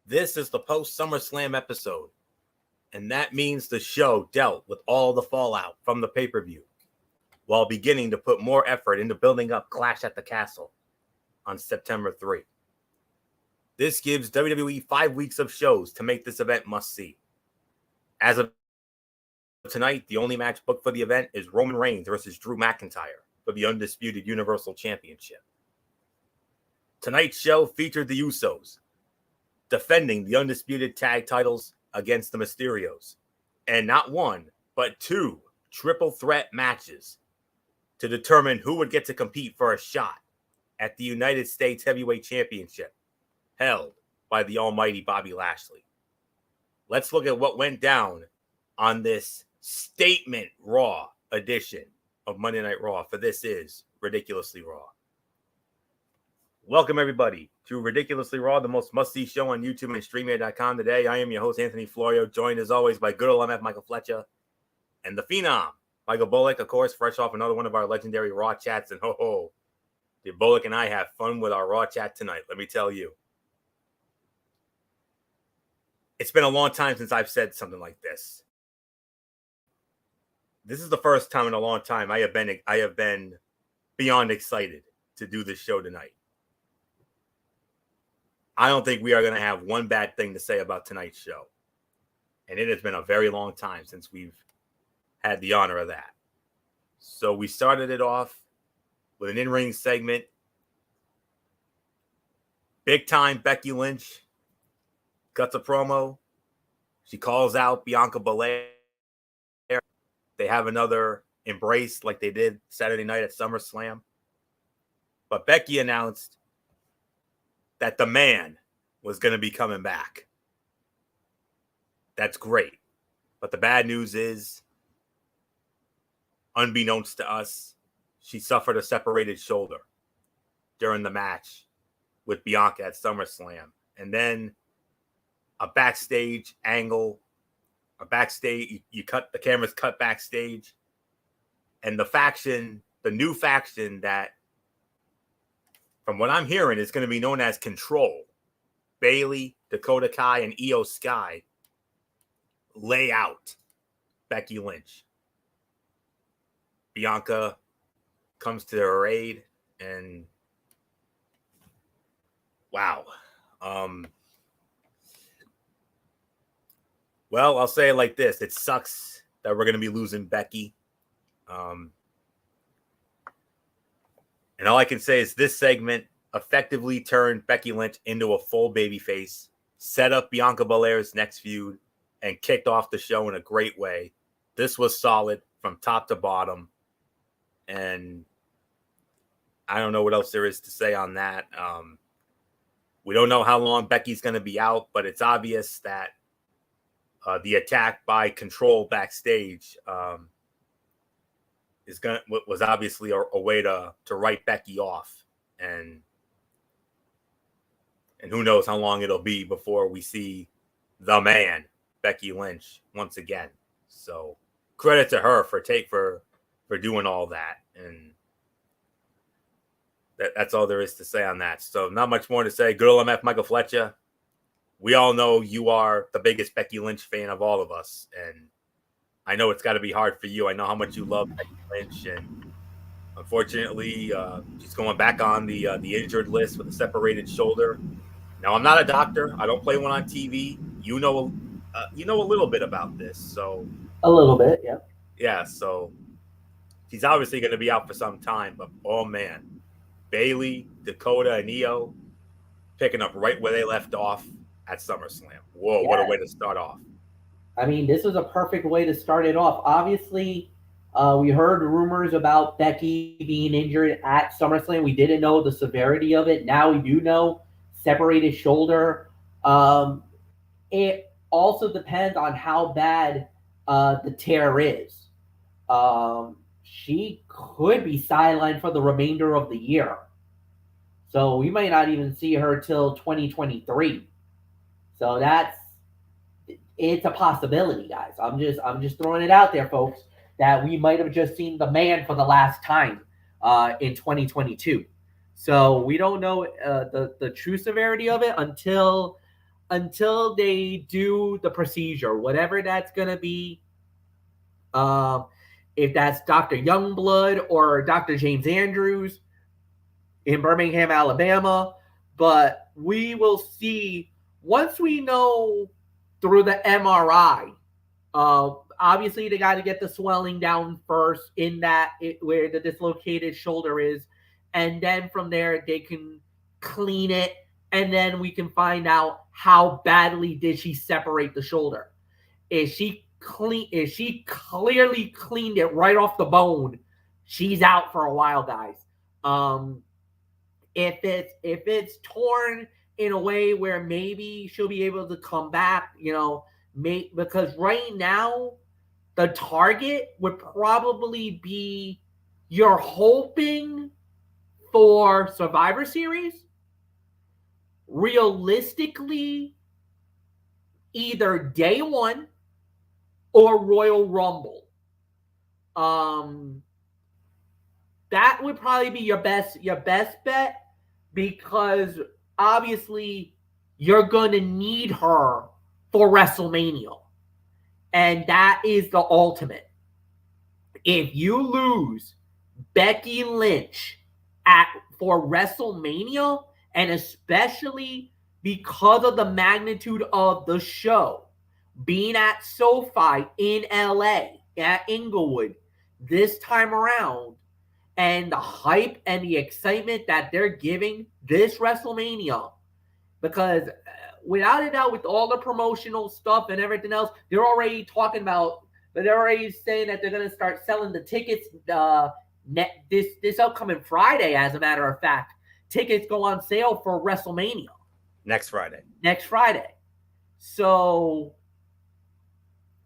This is the post SummerSlam episode, and that means the show dealt with all the fallout from the pay-per-view while beginning to put more effort into building up Clash at the Castle on September 3. This gives WWE 5 weeks of shows to make this event must-see. As of tonight, the only match booked for the event is Roman Reigns versus Drew McIntyre for the Undisputed Universal Championship. Tonight's show featured the Usos defending the Undisputed Tag titles against the Mysterios, and not one, but 2 triple threat matches to determine who would get to compete for a shot at the United States Heavyweight Championship held by the almighty Bobby Lashley. Let's look at what went down on this statement Raw edition of Monday Night Raw, for this is Ridiculously Raw. Welcome, everybody, to Ridiculously Raw, the most must-see show on YouTube and StreamYard.com. Today, I am your host, Anthony Florio, joined as always by good old MF Michael Fletcher and the Phenom, Michael Bullock, of course, fresh off another one of our legendary Raw chats. And ho-ho, did Bullock and I have fun with our Raw chat tonight, let me tell you. It's been a long time since I've said something like this. This is the first time in a long time I have been beyond excited to do this show tonight. I don't think we are going to have one bad thing to say about tonight's show. And it has been a very long time since we've had the honor of that. So we started it off with an in-ring segment. Big time Becky Lynch cuts a promo. She calls out Bianca Belair. They have another embrace like they did Saturday night at SummerSlam. But Becky announced that the man was going to be coming back. That's great. But the bad news is, unbeknownst to us, she suffered a separated shoulder during the match with Bianca at SummerSlam. And then a backstage angle, the camera's cut backstage, and the new faction that, from what I'm hearing, is going to be known as Control. Bayley, Dakota Kai, and Io Sky lay out Becky Lynch. Bianca comes to her aid, and wow. Well, I'll say it like this. It sucks that we're going to be losing Becky. And all I can say is this segment effectively turned Becky Lynch into a full babyface, set up Bianca Belair's next feud, and kicked off the show in a great way. This was solid from top to bottom. And I don't know what else there is to say on that. We don't know how long Becky's going to be out, but it's obvious that the attack by Control backstage was obviously a way to write Becky off, and who knows how long it'll be before we see the man, Becky Lynch, once again. So credit to her for doing all that, and that's all there is to say on that. So not much more to say. Good old MF Michael Fletcher. We all know you are the biggest Becky Lynch fan of all of us, and I know it's got to be hard for you. I know how much you love Becky Lynch, and unfortunately, she's going back on the injured list with a separated shoulder. Now, I'm not a doctor. I don't play one on TV. You know a little bit about this, so a little bit, yeah. Yeah, so she's obviously going to be out for some time. But oh man, Bayley, Dakota, and Io picking up right where they left off at SummerSlam. Whoa, yeah. What a way to start off. I mean, this is a perfect way to start it off. Obviously, we heard rumors about Becky being injured at SummerSlam. We didn't know the severity of it. Now we do know. Separated shoulder. It also depends on how bad the tear is. She could be sidelined for the remainder of the year. So we might not even see her till 2023. So it's a possibility, guys. I'm just throwing it out there, folks, that we might have just seen the man for the last time in 2022. So we don't know the true severity of it until until they do the procedure, whatever that's gonna be. If that's Dr. Youngblood or Dr. James Andrews in Birmingham, Alabama. But we will see once we know through the MRI. Obviously, they got to get the swelling down first where the dislocated shoulder is. And then from there, they can clean it. And then we can find out how badly did she separate the shoulder. If she clearly cleaned it right off the bone, she's out for a while, guys. If it's torn in a way where maybe she'll be able to come back, because right now the target would probably be, you're hoping for Survivor Series. Realistically, either day one or Royal Rumble. That would probably be your best bet, because obviously you're going to need her for WrestleMania. And that is the ultimate. If you lose Becky Lynch for WrestleMania, and especially because of the magnitude of the show being at SoFi in LA, at Inglewood this time around, and the hype and the excitement that they're giving this WrestleMania, because without a doubt, with all the promotional stuff and everything else, they're already saying that they're going to start selling the tickets this upcoming Friday. As a matter of fact, tickets go on sale for WrestleMania next Friday. So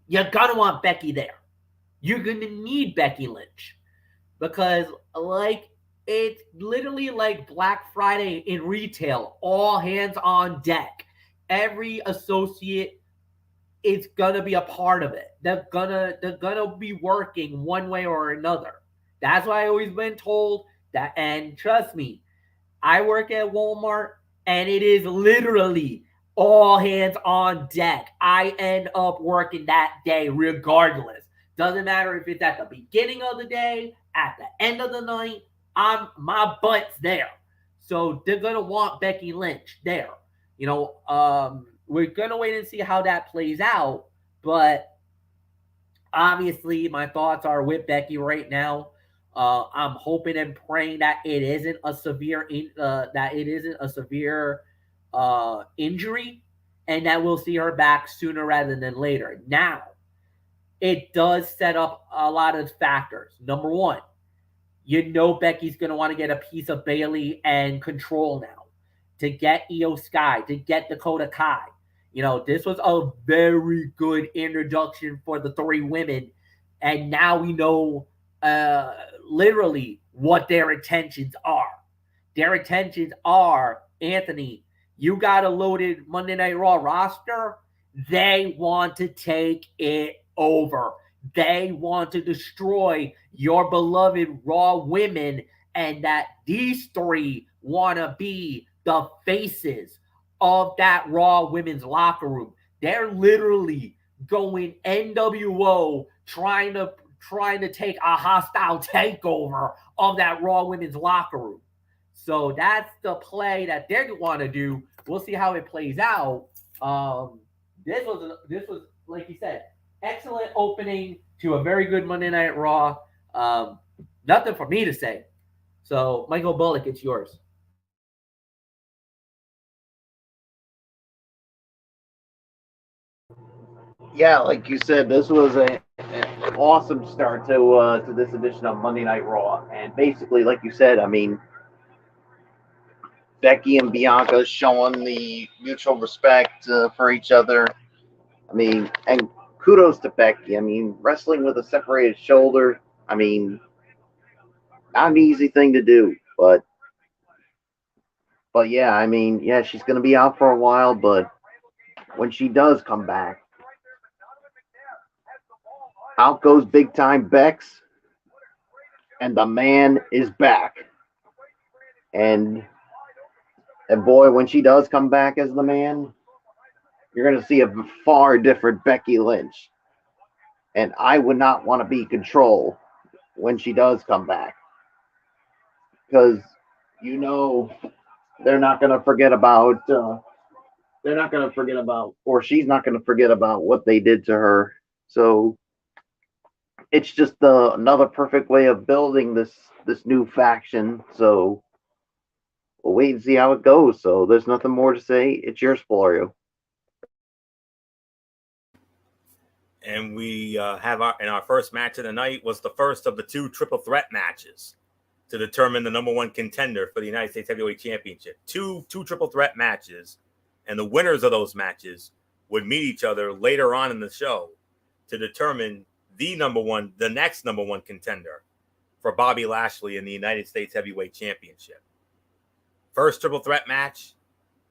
you're going to want Becky there. You're going to need Becky Lynch, because it's literally like Black Friday in retail, all hands on deck. Every associate is gonna be a part of it. They're gonna be working one way or another. That's why I always been told that. And trust me, I work at Walmart, and it is literally all hands on deck. I end up working that day regardless. Doesn't matter if it's at the beginning of the day, at the end of the night, my butt's there. So they're gonna want Becky Lynch there. We're gonna wait and see how that plays out. But obviously, my thoughts are with Becky right now. I'm hoping and praying that it isn't a severe injury, and that we'll see her back sooner rather than later. Now, it does set up a lot of factors. Number one, Becky's going to want to get a piece of Bayley and Control now, to get Io Sky, to get Dakota Kai. This was a very good introduction for the three women, and now we know literally what their intentions are. Their intentions are, Anthony, you got a loaded Monday Night Raw roster. They want to take it over. They want to destroy your beloved Raw women, and that these three want to be the faces of that Raw women's locker room. They're literally going NWO, trying to take a hostile takeover of that Raw women's locker room. So that's the play that they want to do. We'll see how it plays out. This was like you said, excellent opening to a very good Monday Night Raw. Nothing for me to say. So, Michael Bullock, it's yours. Yeah, like you said, this was an awesome start to this edition of Monday Night Raw. And basically, like you said, I mean, Becky and Bianca showing the mutual respect for each other. I mean, and kudos to Becky. I mean, wrestling with a separated shoulder, I mean, not an easy thing to do. But yeah, I mean, yeah, she's going to be out for a while. But when she does come back, out goes big time Bex, and the man is back. And boy, when she does come back as the man, you're going to see a far different Becky Lynch. And I would not want to be Control when she does come back. Because, you know, they're not going to forget about, or she's not going to forget about what they did to her. So it's just another perfect way of building this new faction. So we'll wait and see how it goes. So there's nothing more to say. It's yours, Florio. And we have our first match of the night was the first of the 2 triple threat matches to determine the number 1 contender for the United States Heavyweight Championship. Two triple threat matches, and the winners of those matches would meet each other later on in the show to determine the next number 1 contender for Bobby Lashley in the United States Heavyweight Championship. First triple threat match,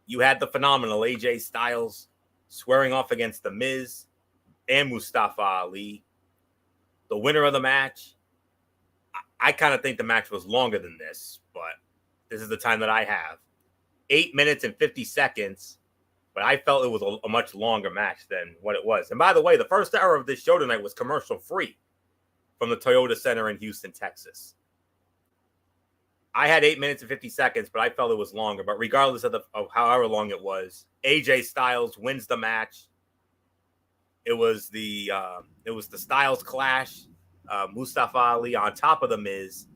you had the phenomenal AJ Styles squaring off against The Miz and Mustafa Ali. The winner of the match, I kind of think the match was longer than this, but this is the time that I have. 8 minutes and 50 seconds, but I felt it was a much longer match than what it was. And by the way, the first hour of this show tonight was commercial free from the Toyota Center in Houston, Texas. I had 8 minutes and 50 seconds, but I felt it was longer. But regardless of however long it was, AJ Styles wins the match. It was the Styles Clash. Mustafa Ali on top of The Miz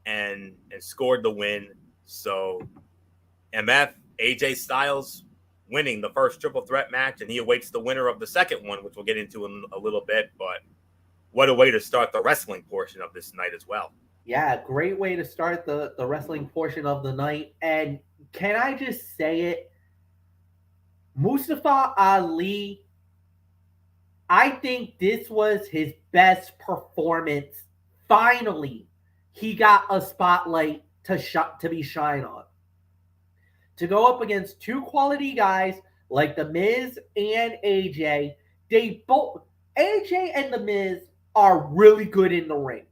and scored the win. So MF, AJ Styles winning the first triple threat match, and he awaits the winner of the second one, which we'll get into in a little bit. But what a way to start the wrestling portion of this night as well. Yeah, great way to start the wrestling portion of the night. And can I just say it? Mustafa Ali, I think this was his best performance. Finally, he got a spotlight to be shine on. To go up against 2 quality guys like The Miz and AJ, AJ and The Miz are really good in the ring.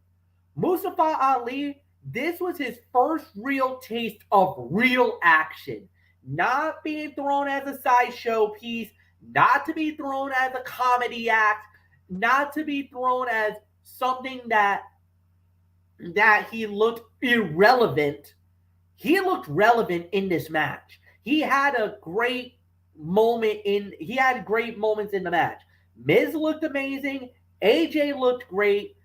Mustafa Ali, this was his first real taste of real action. Not being thrown as a sideshow piece, not to be thrown as a comedy act, not to be thrown as something that he looked irrelevant. He looked relevant in this match. He had great moments in the match. Miz looked amazing. AJ looked great.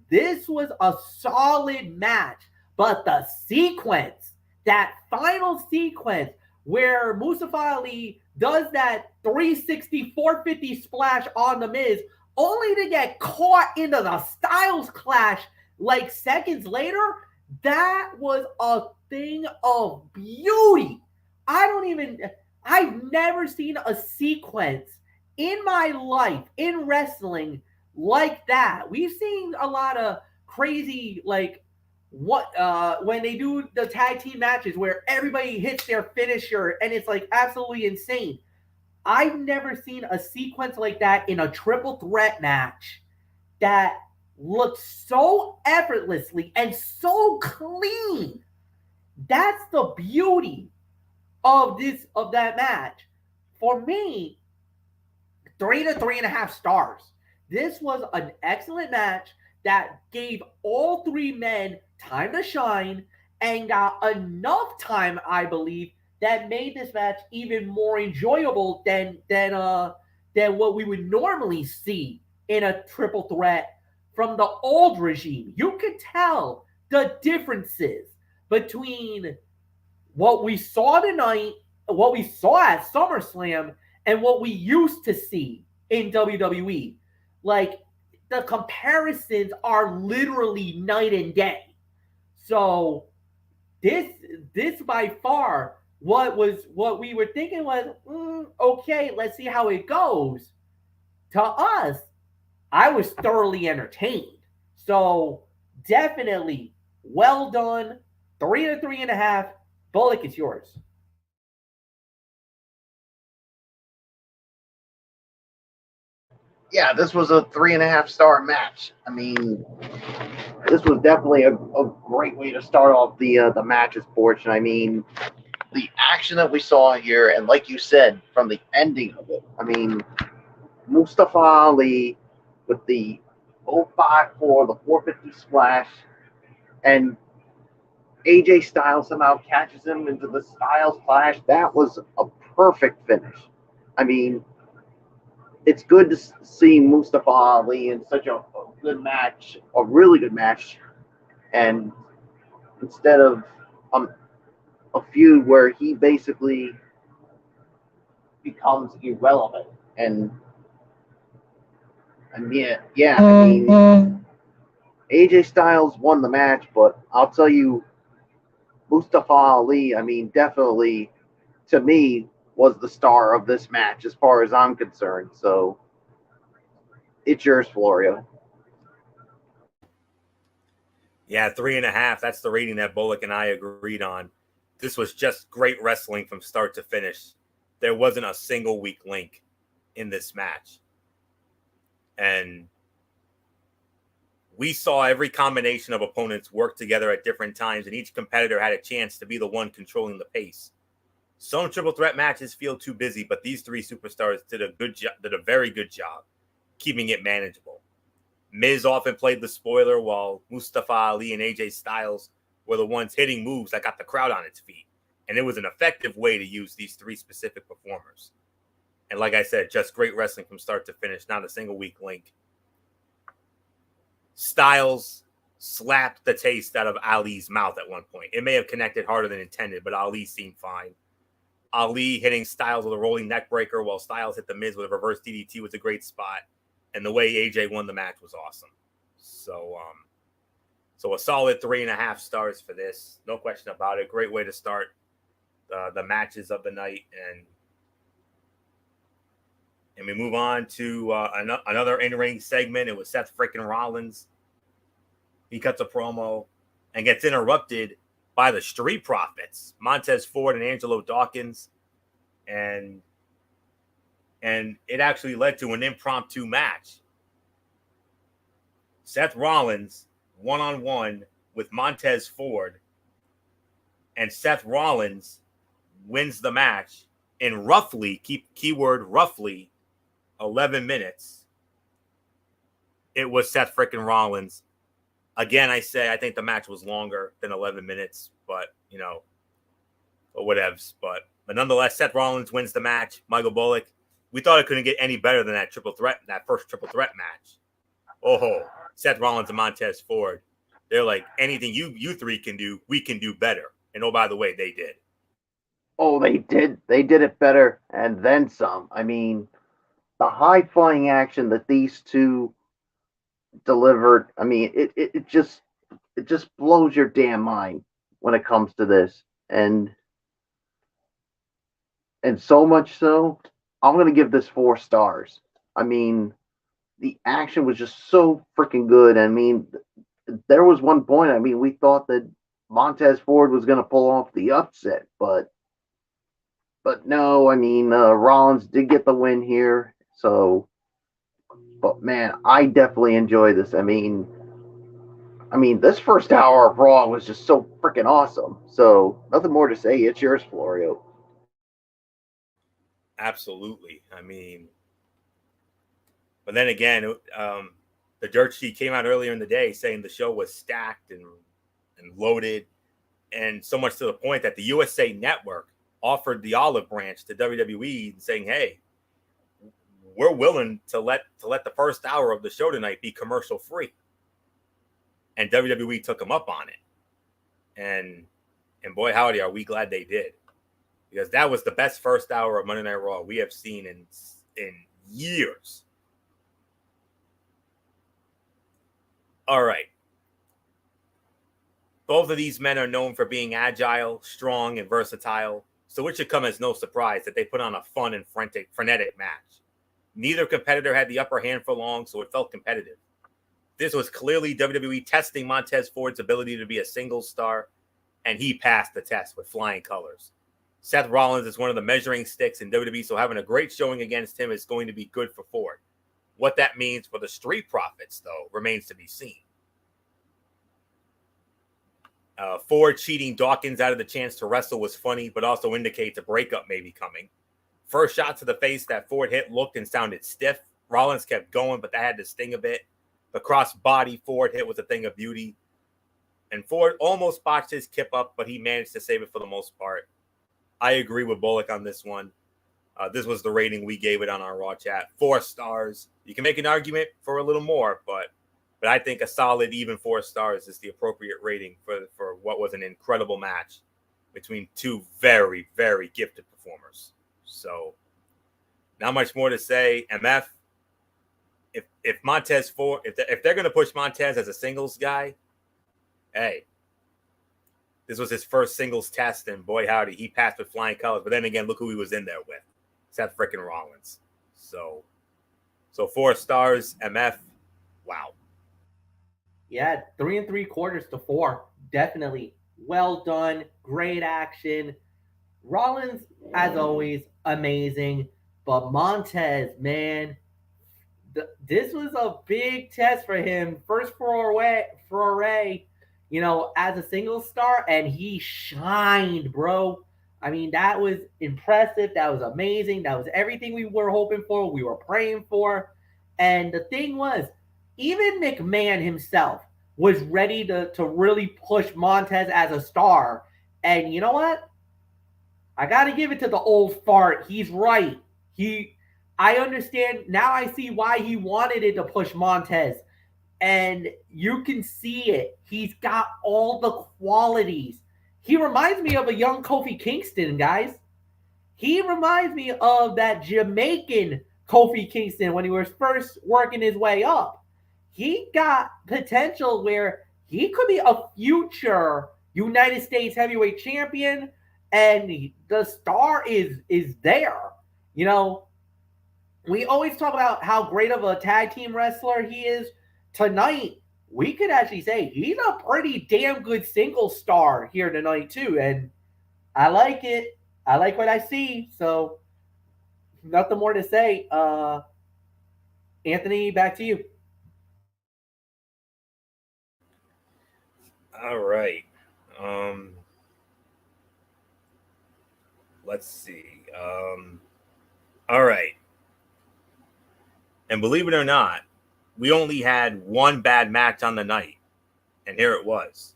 This was a solid match. But the sequence, that final sequence where Mustafa Ali does that 360, 450 splash on The Miz, only to get caught into the Styles Clash like seconds later, that was a thing of beauty. I've never seen a sequence in my life in wrestling like that. We've seen a lot of crazy, like, when they do the tag team matches where everybody hits their finisher and it's like absolutely insane. I've never seen a sequence like that in a triple threat match that looked so effortlessly and so clean. That's the beauty of that match. For me, 3 to 3.5 stars. This was an excellent match that gave all 3 men time to shine and got enough time, I believe, that made this match even more enjoyable than what we would normally see in a triple threat from the old regime. You could tell the differences between what we saw tonight, what we saw at SummerSlam, and what we used to see in WWE. Like, the comparisons are literally night and day. So this by far, what we were thinking was, okay, let's see how it goes. To us, I was thoroughly entertained. So definitely well done. 3 to 3.5. Bullock, it's yours. Yeah, this was a 3.5 star match. I mean, this was definitely a great way to start off the matches portion. I mean, the action that we saw here, and like you said, from the ending of it, I mean, Mustafa Ali with the 054, the 450 splash, and AJ Styles somehow catches him into the Styles Clash. That was a perfect finish. I mean, it's good to see Mustafa Ali in such a good match, a really good match, and instead of a feud where he basically becomes irrelevant. And I mean, AJ Styles won the match, but I'll tell you, Mustafa Ali, I mean, definitely, to me, was the star of this match as far as I'm concerned. So it's yours, Florio. Yeah, 3.5. That's the rating that Bullock and I agreed on. This was just great wrestling from start to finish. There wasn't a single weak link in this match. And we saw every combination of opponents work together at different times, and each competitor had a chance to be the one controlling the pace. Some triple threat matches feel too busy, but these three superstars did a very good job keeping it manageable. Miz often played the spoiler, while Mustafa Ali and AJ Styles were the ones hitting moves that got the crowd on its feet. And it was an effective way to use these three specific performers. And like I said, just great wrestling from start to finish, not a single weak link. Styles slapped the taste out of Ali's mouth at one point. It may have connected harder than intended, but Ali seemed fine. Ali hitting Styles with a rolling neck breaker while Styles hit the Miz with a reverse DDT was a great spot. And the way AJ won the match was awesome. So a solid 3.5 stars for this. No question about it. Great way to start the matches of the night. And we move on to another in-ring segment. It was Seth freaking Rollins. He cuts a promo and gets interrupted by the Street Profits, Montez Ford and Angelo Dawkins. And it actually led to an impromptu match. Seth Rollins one-on-one with Montez Ford. And Seth Rollins wins the match in roughly, keyword roughly, 11 minutes. It was Seth freaking Rollins. Again, I think the match was longer than 11 minutes, but, or whatevs. But nonetheless, Seth Rollins wins the match. Michael Bullock, we thought it couldn't get any better than that first triple threat match. Oh, Seth Rollins and Montez Ford. They're like, anything you three can do, we can do better. And oh, by the way, they did. Oh, they did. They did it better and then some. I mean, the high-flying action that these two delivered, I mean, it just blows your damn mind when it comes to this. And so much so, I'm going to give this 4 stars. I mean, the action was just so freaking good. I mean, there was one point, I mean, we thought that Montez Ford was going to pull off the upset, but no, I mean, Rollins did get the win here. So, but man, I definitely enjoy this. I mean, this first hour of Raw was just so freaking awesome. So, nothing more to say. It's yours, Florio. Absolutely. I mean, but then again, the dirt sheet came out earlier in the day saying the show was stacked and loaded, and so much to the point that the USA Network offered the olive branch to WWE, saying, "Hey, we're willing to let the first hour of the show tonight be commercial free." And WWE took them up on it. And boy, howdy, are we glad they did. Because that was the best first hour of Monday Night Raw we have seen in years. All right. Both of these men are known for being agile, strong, and versatile, so it should come as no surprise that they put on a fun and frenetic match. Neither competitor had the upper hand for long, so it felt competitive. This was clearly WWE testing Montez Ford's ability to be a single star, and he passed the test with flying colors. Seth Rollins is one of the measuring sticks in WWE, so having a great showing against him is going to be good for Ford. What that means for the Street Profits, though, remains to be seen. Ford cheating Dawkins out of the chance to wrestle was funny, but also indicates a breakup may be coming. First shot to the face that Ford hit looked and sounded stiff. Rollins kept going, but that had to sting a bit. The cross-body Ford hit was a thing of beauty. And Ford almost botched his kip up, but he managed to save it for the most part. I agree with Bullock on this one. This was the rating we gave it on our Raw chat. 4 stars. You can make an argument for a little more, but I think a solid even 4 stars is the appropriate rating for what was an incredible match between two very, very gifted performers. So, not much more to say. MF, if Montez Ford, if they're going to push Montez as a singles guy, hey, this was his first singles test, and boy howdy, he passed with flying colors. But then again, look who he was in there with. Seth freaking Rollins. So 4 stars, MF. Wow. Yeah, 3 3/4 to 4. Definitely. Well done. Great action. Rollins, as always, amazing. But Montez, man, this was a big test for him. First foray, as a single star, and he shined, bro. I mean, that was impressive. That was amazing. That was everything we were hoping for, we were praying for. And the thing was, even McMahon himself was ready to really push Montez as a star. And you know what? I got to give it to the old fart. He's right. I understand. Now I see why he wanted it to push Montez. And you can see it. He's got all the qualities. He reminds me of a young Kofi Kingston, guys. He reminds me of that Jamaican Kofi Kingston when he was first working his way up. He got potential where he could be a future United States heavyweight champion, and the star is there. We always talk about how great of a tag team wrestler he is. Tonight, we could actually say he's a pretty damn good single star here tonight, too. And I like it. I like what I see. So, nothing more to say. Anthony, back to you. All right. Let's see. All right. And believe it or not, we only had one bad match on the night, and here it was.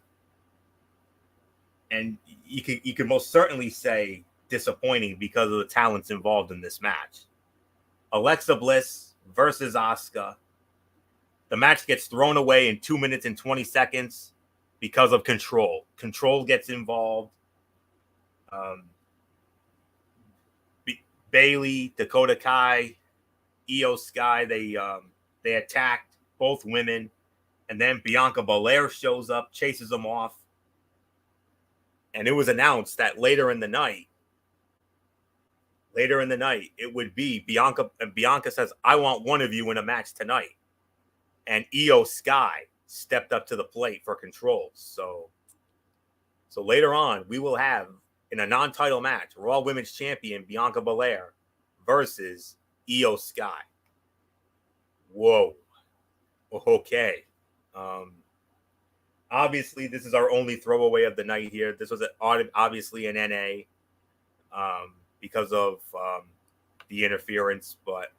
And you could most certainly say disappointing because of the talents involved in this match. Alexa Bliss versus Asuka. The match gets thrown away in 2 minutes and 20 seconds because of Control. Control gets involved. Bayley, Dakota Kai, Io Sky, they attacked both women, and then Bianca Belair shows up, chases them off, and it was announced that later in the night, it would be Bianca, and Bianca says, "I want one of you in a match tonight," and Io Sky stepped up to the plate for Control. So later on, we will have in a non-title match, Raw Women's Champion Bianca Belair versus Io Sky. Whoa. Okay. Obviously, this is our only throwaway of the night here. This was obviously an NA because of the interference, but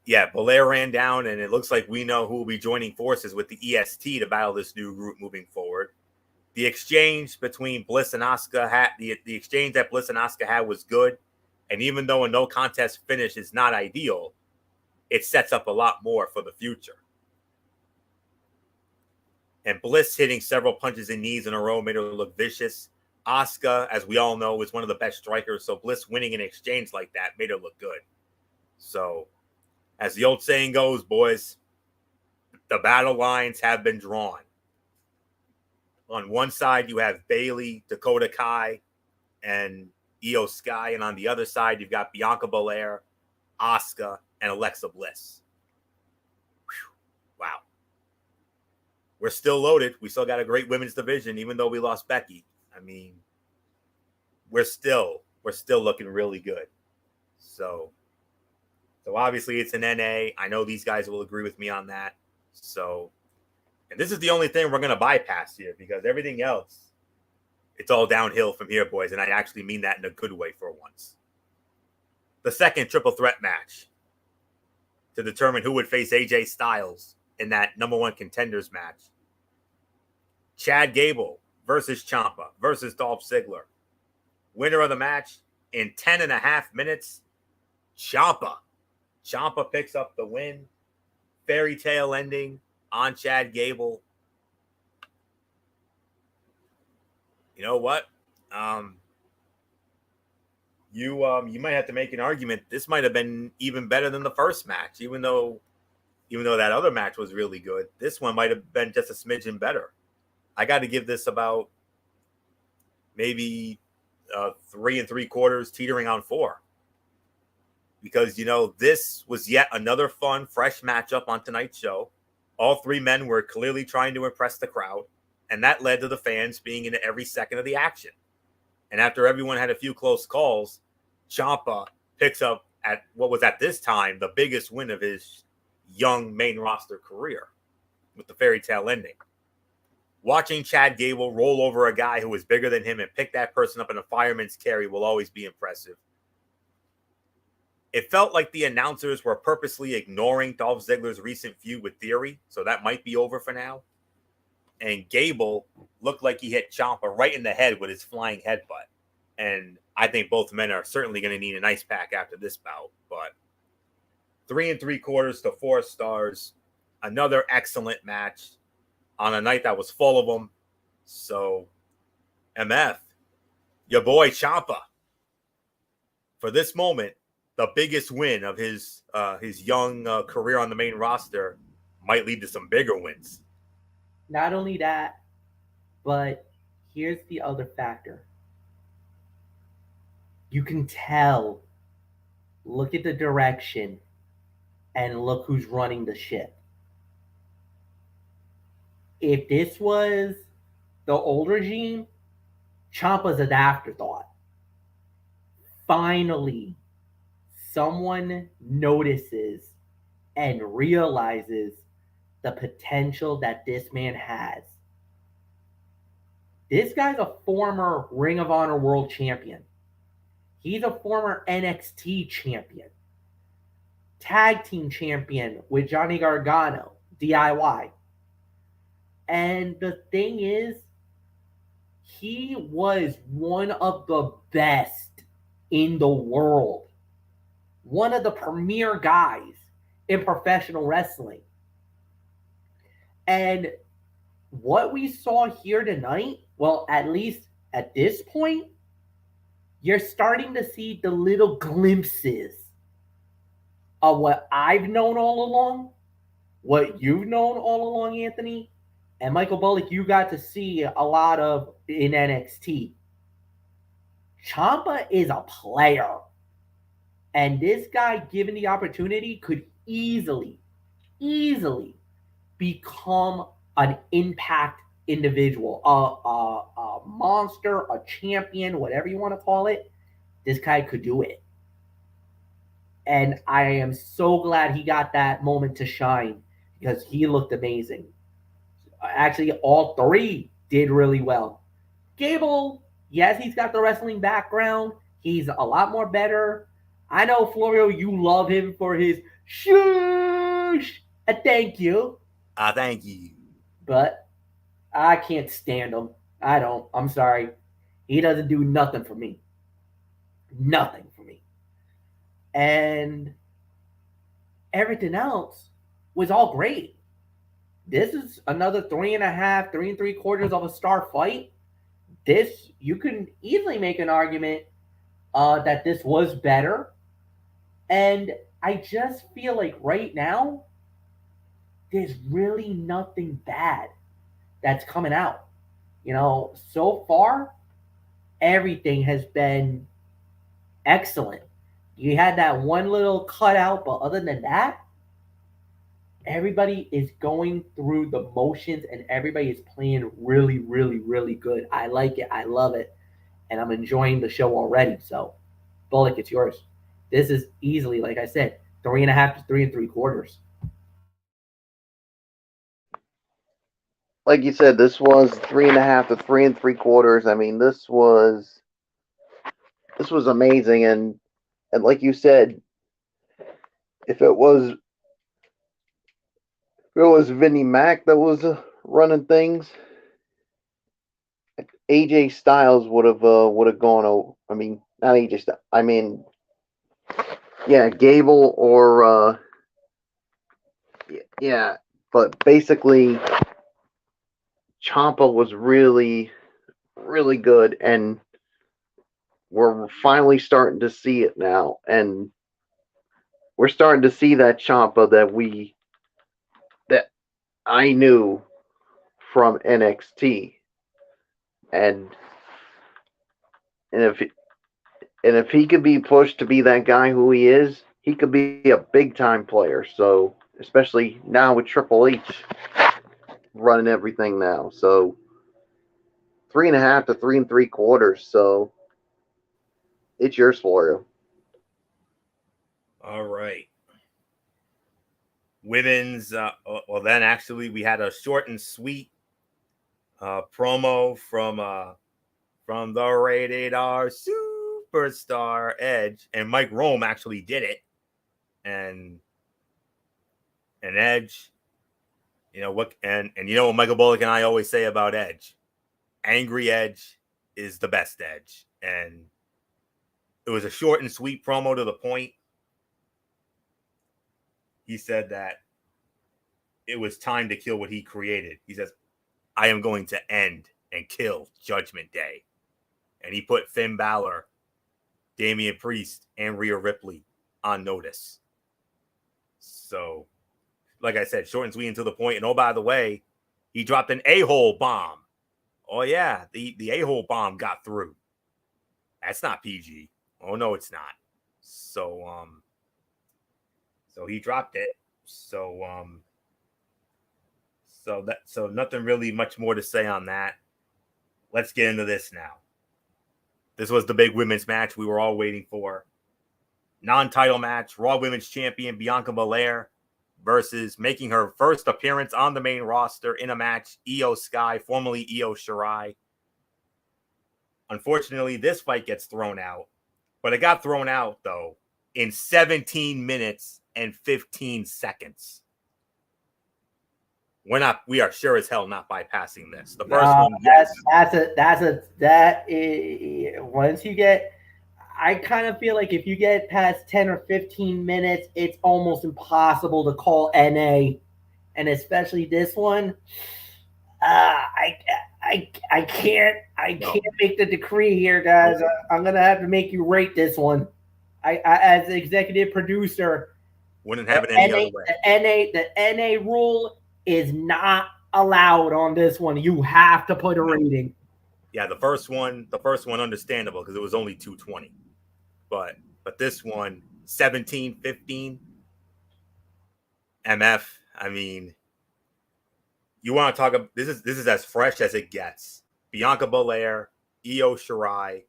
yeah, Belair ran down, and it looks like we know who will be joining forces with the EST to battle this new group moving forward. The exchange between Bliss and Asuka the exchange that Bliss and Asuka had was good, and even though a no contest finish is not ideal, it sets up a lot more for the future. And Bliss hitting several punches and knees in a row made her look vicious. Asuka, as we all know, is one of the best strikers, so Bliss winning an exchange like that made her look good. So, as the old saying goes, boys, the battle lines have been drawn. On one side, you have Bayley, Dakota Kai, and Io Sky. And on the other side, you've got Bianca Belair, Asuka, and Alexa Bliss. Whew. Wow. We're still loaded. We still got a great women's division, even though we lost Becky. I mean, we're still looking really good. So, So obviously it's an NA. I know these guys will agree with me on that. So, and this is the only thing we're going to bypass here because everything else, it's all downhill from here, boys. And I actually mean that in a good way for once. The second triple threat match to determine who would face AJ Styles in that number one contenders match. Chad Gable versus Ciampa versus Dolph Ziggler. Winner of the match in 10.5 minutes, Ciampa. Ciampa picks up the win. Fairy tale ending on Chad Gable. You know what? You might have to make an argument. This might have been even better than the first match, even though that other match was really good. This one might have been just a smidgen better. I got to give this about maybe 3 3/4, teetering on 4. Because, this was yet another fun, fresh matchup on tonight's show. All three men were clearly trying to impress the crowd, and that led to the fans being into every second of the action. And after everyone had a few close calls, Ciampa picks up at what was at this time the biggest win of his young main roster career with the fairy tale ending. Watching Chad Gable roll over a guy who was bigger than him and pick that person up in a fireman's carry will always be impressive. It felt like the announcers were purposely ignoring Dolph Ziggler's recent feud with Theory, so that might be over for now. And Gable looked like he hit Ciampa right in the head with his flying headbutt. And I think both men are certainly going to need an ice pack after this bout. But 3 3/4 to 4 stars. Another excellent match on a night that was full of them. So, MF, your boy Ciampa, for this moment, the biggest win of his young career on the main roster might lead to some bigger wins. Not only that, but here's the other factor. You can tell, look at the direction, and look who's running the ship. If this was the old regime, Ciampa's an afterthought. Finally, someone notices and realizes the potential that this man has. This guy's a former Ring of Honor World Champion. He's a former NXT champion. Tag team champion with Johnny Gargano, DIY. And the thing is, he was one of the best in the world. One of the premier guys in professional wrestling. And what we saw here tonight, well, at least at this point, you're starting to see the little glimpses of what I've known all along, what you've known all along, Anthony, and Michael Bullock, you got to see a lot of in NXT. Ciampa is a player. And this guy, given the opportunity, could easily become an impact individual, a monster, a champion, whatever you want to call it. This guy could do it. And I am so glad he got that moment to shine because he looked amazing. Actually, all three did really well. Gable, yes, he's got the wrestling background. He's a lot more better. I know, Florio, you love him for his shush. Thank you. Thank you. But I can't stand him. I don't. I'm sorry. He doesn't do nothing for me. Nothing for me. And everything else was all great. This is another 3.5, 3 3/4 of a star fight. This, you can easily make an argument that this was better. And I just feel like right now, there's really nothing bad that's coming out. So far, everything has been excellent. You had that one little cutout, but other than that, everybody is going through the motions and everybody is playing really, really, really good. I like it. I love it. And I'm enjoying the show already. So, Bullock, it's yours. This is easily, like I said, 3.5 to 3 3/4. Like you said, this was 3.5 to 3 3/4. I mean, this was amazing, and like you said, if it was Vinnie Mac that was running things, AJ Styles would have gone over. I mean, not AJ Styles. I mean, yeah, Gable or yeah, but basically, Ciampa was really good, and we're finally starting to see it now, and we're starting to see that Ciampa that I knew from NXT, and if he could be pushed to be that guy who he is, he could be a big time player. So especially now with Triple H running everything now, so 3.5 to 3 3/4. So it's yours, Florio. All right. Women's, well, then actually we had a short and sweet promo from the Rated R Superstar Edge, and Mike Rome actually did it, and Edge, you know what, and you know what Michael Bullock and I always say about Edge, angry Edge is the best Edge, and it was a short and sweet promo to the point. He said that it was time to kill what he created. He says, I am going to end and kill Judgment Day. And he put Finn Balor, Damian Priest, and Rhea Ripley on notice. So, like I said, short and sweet and to the point. And oh, by the way, he dropped an a-hole bomb. Oh, yeah, the a-hole bomb got through. That's not PG. Oh, no, it's not. So, so he dropped it. So nothing really much more to say on that. Let's get into this now. This was the big women's match we were all waiting for. Non-title match, Raw Women's Champion Bianca Belair versus making her first appearance on the main roster in a match, Io Sky, formerly Io Shirai. Unfortunately, this fight gets thrown out, but it got thrown out, though, in 17 minutes and 15 seconds. We are sure as hell not bypassing this. The first one, yes. Once you get, I kind of feel like if you get past 10 or 15 minutes, it's almost impossible to call NA, and especially this one. I can't make the decree here, guys. I'm gonna have to make you rate this one. I as the executive producer, wouldn't have it any other way. The NA rule is not allowed on this one. You have to put a rating. Yeah, the first one understandable because it was only 220. But this one, 17, 15, MF, I mean, you want to talk about this is as fresh as it gets. Bianca Belair, Io Shirai,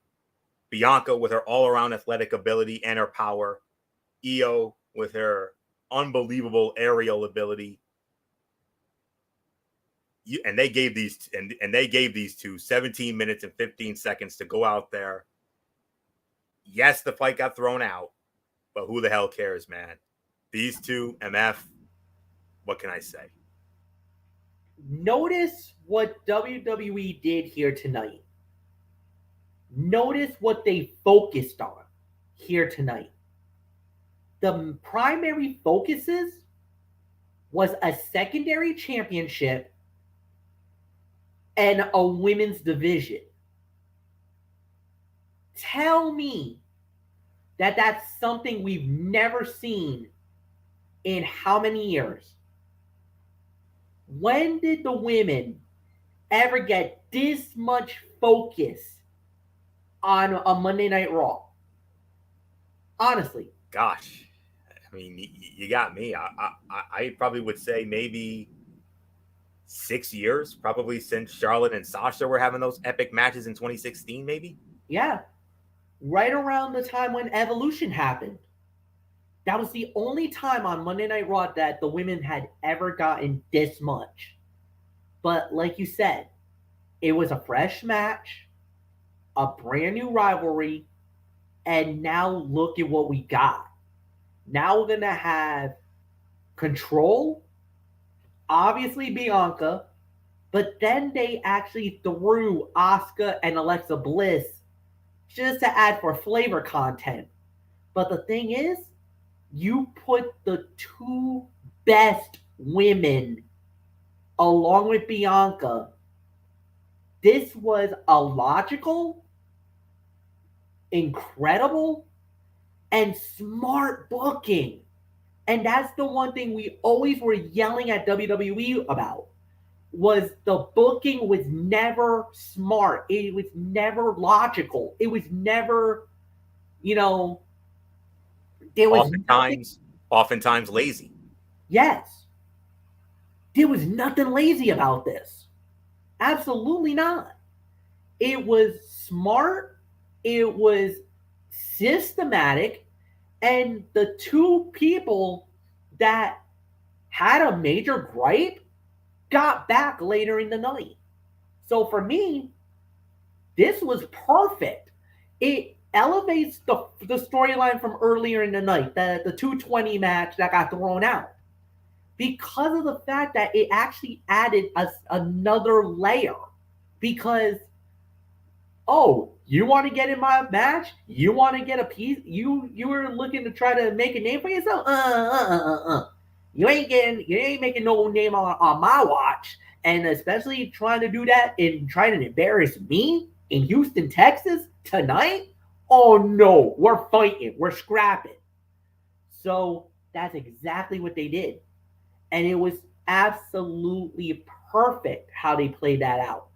Bianca with her all-around athletic ability and her power, Io with her unbelievable aerial ability. And they gave these two 17 minutes and 15 seconds to go out there. Yes, the fight got thrown out, but who the hell cares, man? These two, MF, what can I say? Notice what WWE did here tonight. Notice what they focused on here tonight. The primary focuses was a secondary championship and a women's division. Tell me that that's something we've never seen in how many years? When did the women ever get this much focus on a Monday Night Raw? Honestly. Gosh, I mean, you got me. I probably would say maybe 6 years, probably since Charlotte and Sasha were having those epic matches in 2016, maybe. Yeah, right around the time when Evolution happened. That was the only time on Monday Night Raw that the women had ever gotten this much. But like you said, it was a fresh match, a brand new rivalry, and now look at what we got. Now we're going to have Control, obviously Bianca, but then they actually threw Asuka and Alexa Bliss just to add for flavor content. But the thing is, you put the two best women along with Bianca. This was a logical, incredible, and smart booking. And that's the one thing we always were yelling at WWE about, was the booking was never smart. It was never logical. It was never, there was oftentimes lazy. Yes. There was nothing lazy about this. Absolutely not. It was smart. It was systematic. And the two people that had a major gripe got back later in the night. So for me, this was perfect. It elevates the storyline from earlier in the night, the 220 match that got thrown out, because of the fact that it actually added another layer. Because, you want to get in my match? You want to get a piece? You were looking to try to make a name for yourself? You ain't making no name on my watch. And especially trying to do that and trying to embarrass me in Houston, Texas tonight? Oh no, we're fighting. We're scrapping. So that's exactly what they did. And it was absolutely perfect how they played that out.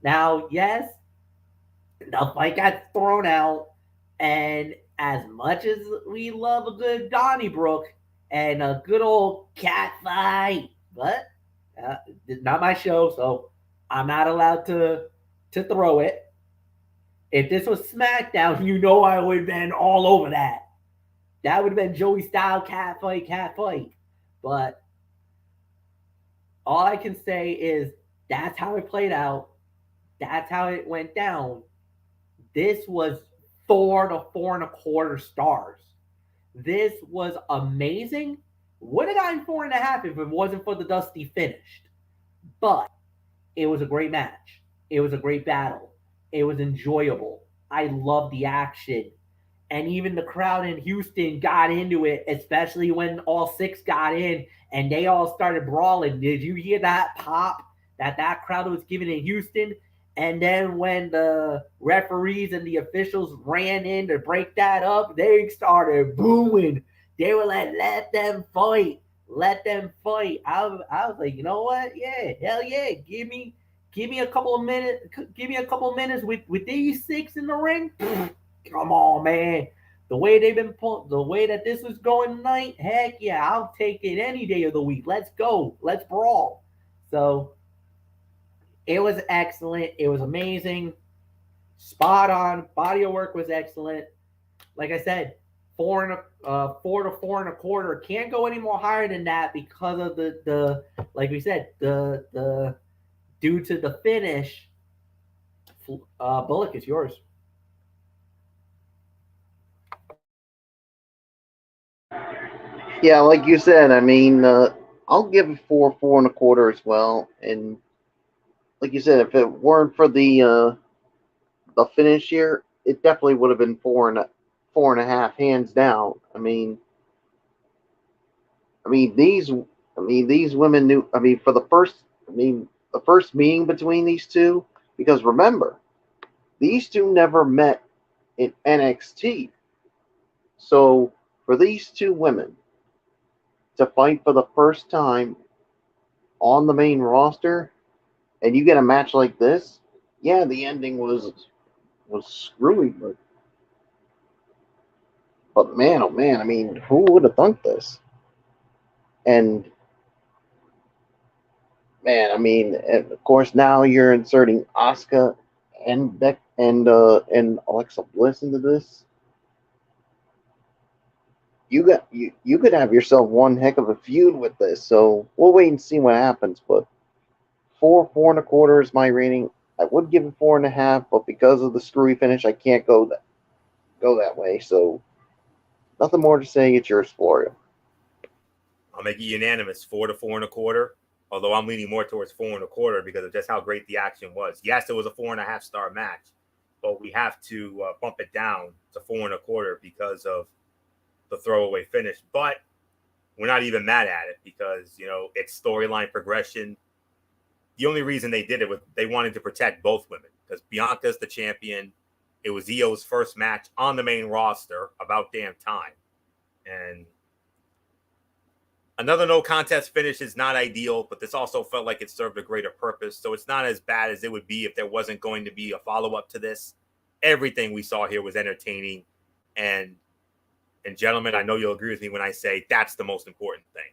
Now, yes, the fight got thrown out. And as much as we love a good Donnybrook and a good old cat fight, but it's not my show, so I'm not allowed to throw it. If this was SmackDown, I would have been all over that. That would have been Joey Style cat fight. But all I can say is that's how it played out. That's how it went down. This was 4 to 4.25 stars. This was amazing. Would have gotten 4.5 if it wasn't for the Dusty finish. But it was a great match. It was a great battle. It was enjoyable. I loved the action. And even the crowd in Houston got into it, especially when all 6 got in and they all started brawling. Did you hear that pop that crowd was giving in Houston? And then when the referees and the officials ran in to break that up, they started booing. They were like, let them fight. Let them fight. I was like, you know what? Yeah, hell yeah. Give me a couple of minutes. Give me a couple of minutes with these 6 in the ring. Come on, man. The way they've been the way that this was going tonight, heck yeah, I'll take it any day of the week. Let's go. Let's brawl. So it was excellent. It was amazing. Spot on. Body of work was excellent. Like I said, 4 to 4.25. Can't go any more higher than that because of the like we said, the due to the finish. Bullock, it's yours. Yeah, like you said, I mean, I'll give it 4.25 as well. And like you said, if it weren't for the finish here, it definitely would have been 4.5, hands down. I mean these women knew. I mean, for the first meeting between these two, because remember, these two never met in NXT. So for these two women to fight for the first time on the main roster, and you get a match like this, yeah, the ending was screwy, but man, oh man, I mean, who would have thunk this? And man, I mean, and of course now you're inserting Asuka and Beck and Alexa Bliss into this. you could have yourself one heck of a feud with this. So we'll wait and see what happens. But 4.25 is my rating. I would give it 4.5, but because of the screwy finish, I can't go that way. So nothing more to say. It's yours, Florio. I'll make it unanimous, 4 to 4.25. Although I'm leaning more towards 4.25 because of just how great the action was. Yes, it was a 4.5 star match, but we have to bump it down to 4.25 because of the throwaway finish. But we're not even mad at it because, it's storyline progression. The only reason they did it was they wanted to protect both women because Bianca's the champion. It was Io's first match on the main roster, about damn time. And another no contest finish is not ideal, but this also felt like it served a greater purpose. So it's not as bad as it would be if there wasn't going to be a follow-up to this. Everything we saw here was entertaining. And gentlemen, I know you'll agree with me when I say that's the most important thing.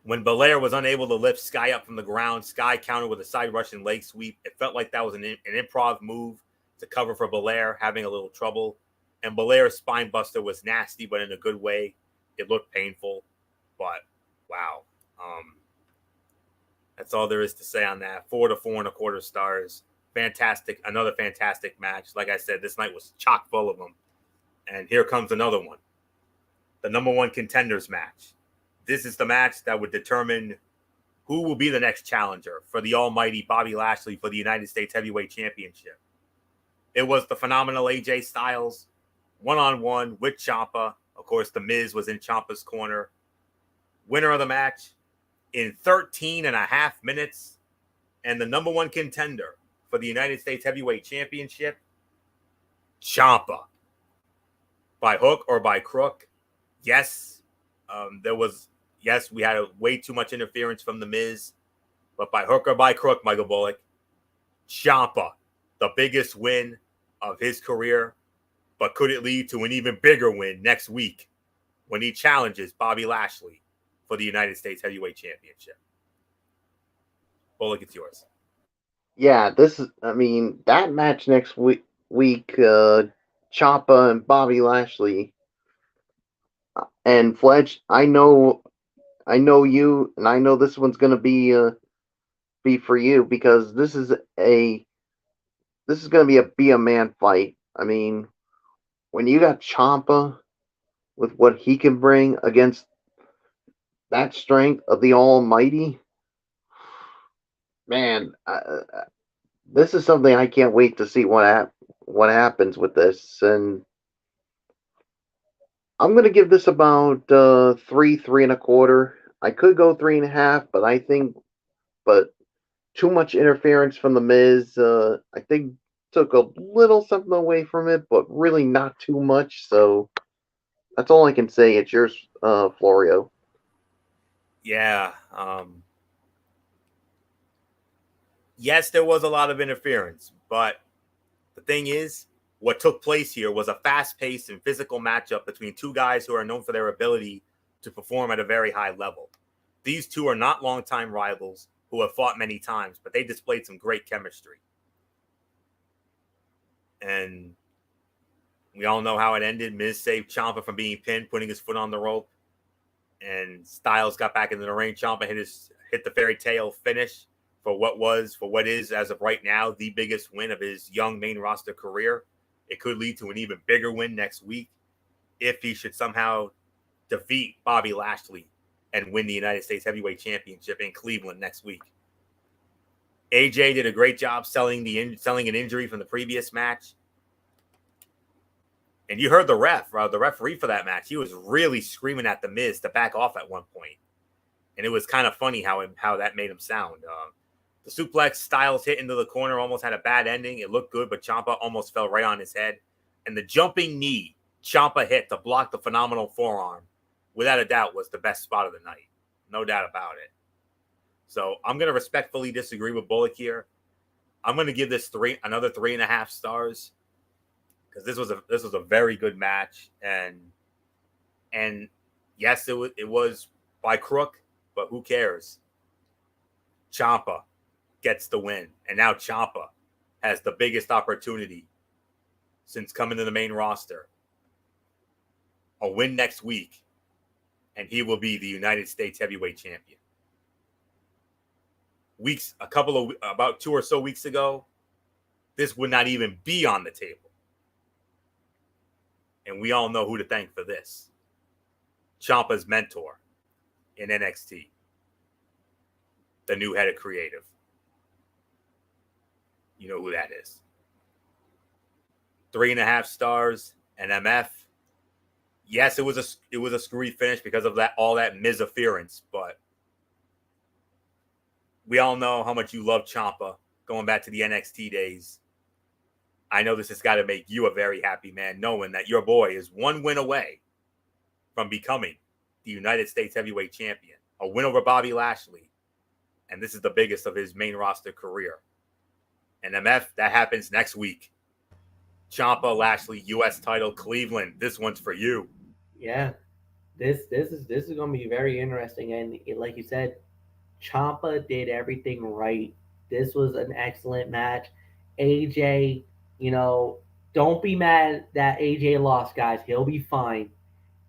When Belair was unable to lift Sky up from the ground, Sky countered with a side Russian leg sweep. It felt like that was an improv move to cover for Belair, having a little trouble. And Belair's spine buster was nasty, but in a good way. It looked painful, but wow. That's all there is to say on that. 4 to 4.25 stars. Fantastic. Another fantastic match. Like I said, this night was chock full of them. And here comes another one. The number one contenders match. This is the match that would determine who will be the next challenger for the almighty Bobby Lashley for the United States Heavyweight Championship. It was the phenomenal AJ Styles one-on-one with Ciampa. Of course, The Miz was in Ciampa's corner. Winner of the match in 13 and a half minutes. And the number one contender for the United States Heavyweight Championship, Ciampa. By hook or by crook, yes, we had way too much interference from The Miz. But by hook or by crook, Michael Bullock, Ciampa, the biggest win of his career. But could it lead to an even bigger win next week when he challenges Bobby Lashley for the United States Heavyweight Championship? Bullock, it's yours. Yeah, that match next week, Ciampa and Bobby Lashley, and Fledge. I know you, and I know this one's gonna be for you because this is gonna be a man fight. I mean, when you got Ciampa with what he can bring against that strength of the Almighty, man, this is something I can't wait to see what happens with this. And I'm gonna give this about 3.25. I could go 3.5, but too much interference from The Miz. I think took a little something away from it, but really not too much. So that's all I can say. It's yours, Florio. Yeah. Yes, there was a lot of interference, but the thing is, what took place here was a fast-paced and physical matchup between two guys who are known for their ability to perform at a very high level. These two are not longtime rivals who have fought many times, but they displayed some great chemistry. And we all know how it ended. Miz saved Ciampa from being pinned, putting his foot on the rope. And Styles got back into the ring. Ciampa hit the fairy tale finish for what is, as of right now, the biggest win of his young main roster career. It could lead to an even bigger win next week if he should somehow defeat Bobby Lashley and win the United States Heavyweight Championship in Cleveland next week. AJ did a great job selling an injury from the previous match. And you heard the referee for that match. He was really screaming at The Miz to back off at one point. And it was kind of funny how that made him sound. The suplex Styles hit into the corner almost had a bad ending. It looked good, but Ciampa almost fell right on his head. And the jumping knee Ciampa hit to block the phenomenal forearm, without a doubt, was the best spot of the night. No doubt about it. So I'm going to respectfully disagree with Bullock here. I'm going to give this another 3.5 stars because this was a very good match. And yes, it was by crook, but who cares? Ciampa gets the win. And now Ciampa has the biggest opportunity since coming to the main roster a win next week, and he will be the United States heavyweight champion. About 2 or so weeks ago, this would not even be on the table. And we all know who to thank for this. Ciampa's mentor in NXT, the new head of creative. You know who that is. 3.5 stars, an MF. Yes, it was a screwy finish because of all that Miz-interference, but we all know how much you love Ciampa going back to the NXT days. I know this has got to make you a very happy man, knowing that your boy is one win away from becoming the United States heavyweight champion, a win over Bobby Lashley, and this is the biggest of his main roster career. And MF, that happens next week. Ciampa, Lashley, U.S. title, Cleveland. This one's for you. Yeah, this is going to be very interesting, and like you said, Ciampa did everything right. This was an excellent match. AJ, don't be mad that AJ lost, guys. He'll be fine.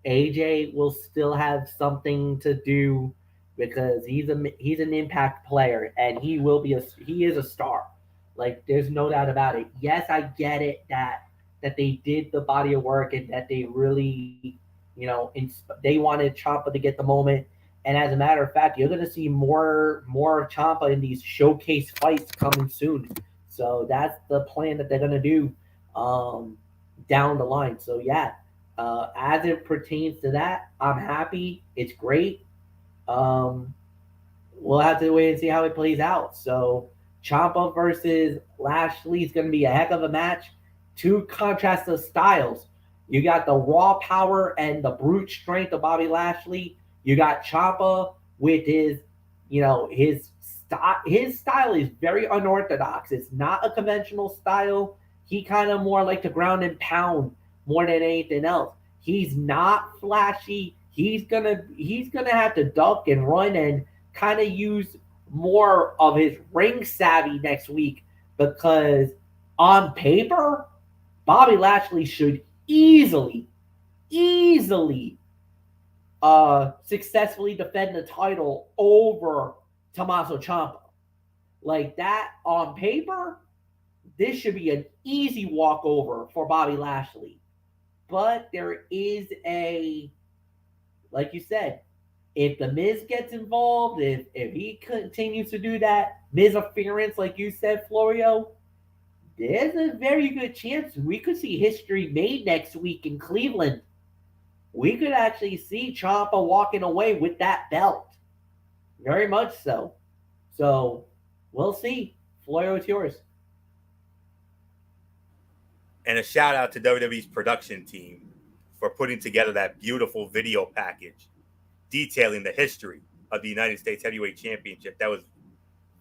AJ will still have something to do because he's an Impact player, and he is a star. Like, there's no doubt about it. Yes, I get it that they did the body of work and that they really, they wanted Ciampa to get the moment. And as a matter of fact, you're going to see more of Ciampa in these showcase fights coming soon. So that's the plan that they're going to do down the line. So, yeah, as it pertains to that, I'm happy. It's great. We'll have to wait and see how it plays out. So, Ciampa versus Lashley is going to be a heck of a match. Two contrasts of styles. You got the raw power and the brute strength of Bobby Lashley. You got Ciampa with his style is very unorthodox. It's not a conventional style. He kind of more like to ground and pound more than anything else. He's not flashy. He's gonna have to duck and run and kind of use more of his ring savvy next week, because on paper, Bobby Lashley should easily successfully defend the title over Tommaso Ciampa. Like that, on paper, this should be an easy walkover for Bobby Lashley. But there is like you said, if the Miz gets involved, if he continues to do that Miz interference, like you said, Florio, there's a very good chance we could see history made next week in Cleveland. We could actually see Ciampa walking away with that belt. Very much so. So, we'll see. Florio, it's yours. And a shout out to WWE's production team for putting together that beautiful video package detailing the history of the United States Heavyweight Championship that was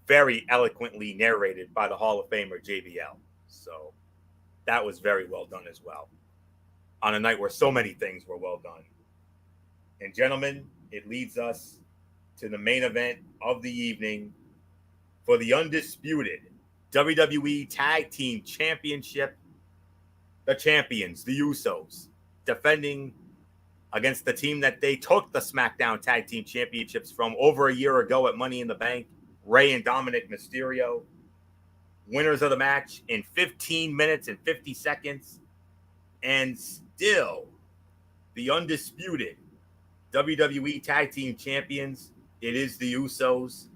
very eloquently narrated by the Hall of Famer JBL. So that was very well done as well, on a night where so many things were well done. And gentlemen, it leads us to the main event of the evening for the undisputed WWE Tag Team Championship. The champions, the Usos, defending against the team that they took the SmackDown Tag Team Championships from over a year ago at Money in the Bank, Rey and Dominic Mysterio. Winners of the match in 15 minutes and 50 seconds. And still, the undisputed WWE Tag Team Champions, it is the Usos.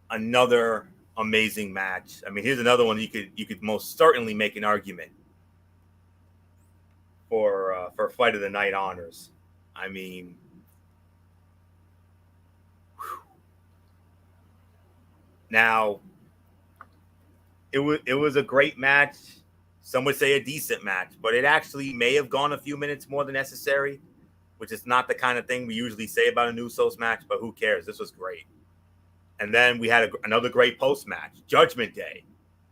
Another amazing match. I mean, here's another one you could most certainly make an argument for Fight of the Night honors. I mean, now it was a great match. Some would say a decent match, but it actually may have gone a few minutes more than necessary, which is not the kind of thing we usually say about an Usos match, but who cares? This was great. And then we had another great post-match, Judgment Day,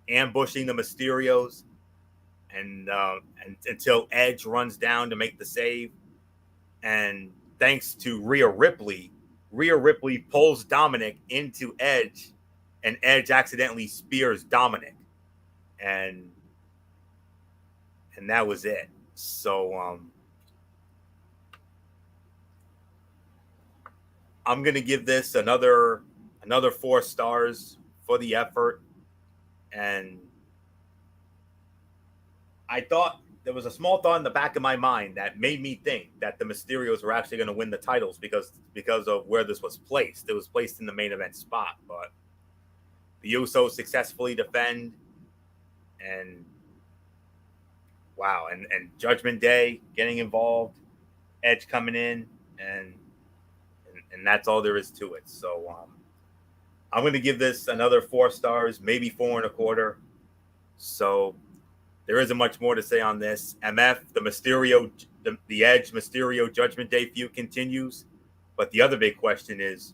ambushing the Mysterios, and until Edge runs down to make the save. And thanks to Rhea Ripley pulls Dominic into Edge, and Edge accidentally spears Dominic. And that was it. So I'm gonna give this another 4 stars for the effort. And I thought there was a small thought in the back of my mind that made me think that the Mysterios were actually going to win the titles because of where this was placed. It was placed in the main event spot, but the Usos successfully defend, and wow, and Judgment Day getting involved, Edge coming in, and that's all there is to it. So I'm going to give this another 4 stars, maybe 4.25. So there isn't much more to say on this. MF, the Edge Mysterio Judgment Day feud continues. But the other big question is,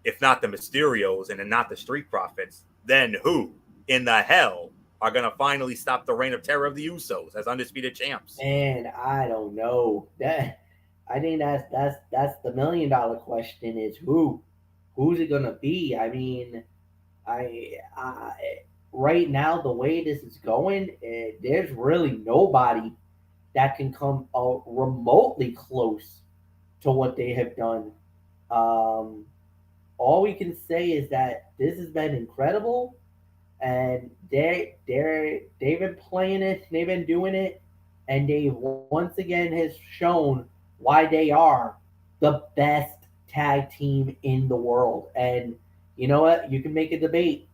if not the Mysterios and not the Street Profits, then who in the hell are going to finally stop the reign of terror of the Usos as undisputed champs? And I don't know. I think that's the $1 million question is who's it going to be? I mean, I right now, the way this is going, there's really nobody that can come remotely close to what they have done. All we can say is that this has been incredible, and they've been playing it, they've been doing it, and they once again has shown why they are the best tag team in the world. And you know what? You can make a debate.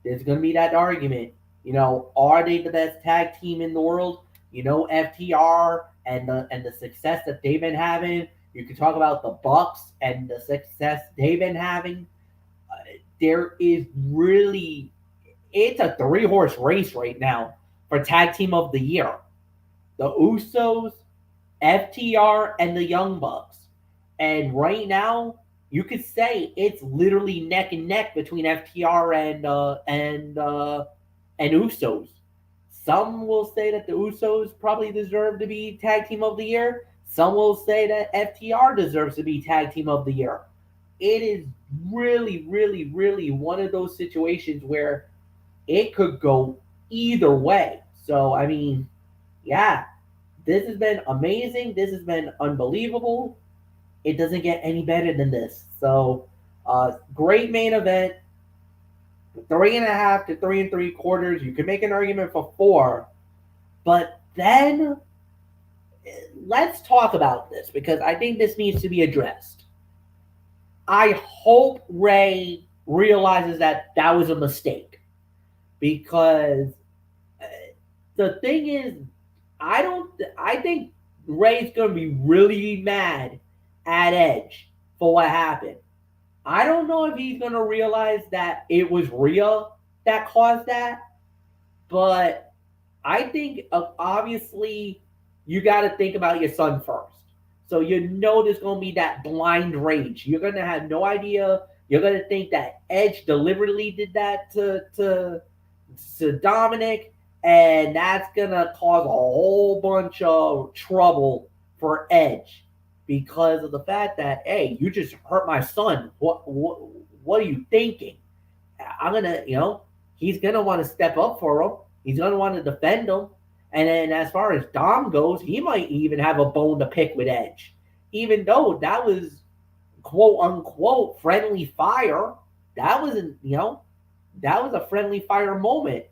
There's going to be that argument. Are they the best tag team in the world? FTR and the success that they've been having. You can talk about the Bucks and the success they've been having. There is really, it's a 3-horse race right now for tag team of the year. The Usos, FTR, and the Young Bucks. And right now, you could say it's literally neck and neck between FTR and Usos. Some will say that the Usos probably deserve to be tag team of the year. Some will say that FTR deserves to be tag team of the year. It is really, really, really one of those situations where it could go either way. So, I mean, yeah, this has been amazing. This has been unbelievable. It doesn't get any better than this. So, great main event. 3.5 to 3.75. You can make an argument for 4. But then let's talk about this because I think this needs to be addressed. I hope Ray realizes that was a mistake, because the thing is, I think Ray's going to be really mad at Edge for what happened. I don't know if he's going to realize that it was Rhea that caused that, but I think obviously you got to think about your son first. So there's going to be that blind rage. You're going to have no idea. You're going to think that Edge deliberately did that to Dominic, and that's going to cause a whole bunch of trouble for Edge because of the fact that, hey, you just hurt my son. What are you thinking? I'm going to, he's going to want to step up for him. He's going to want to defend him. And then as far as Dom goes, he might even have a bone to pick with Edge. Even though that was quote-unquote friendly fire, that wasn't, that was a friendly fire moment.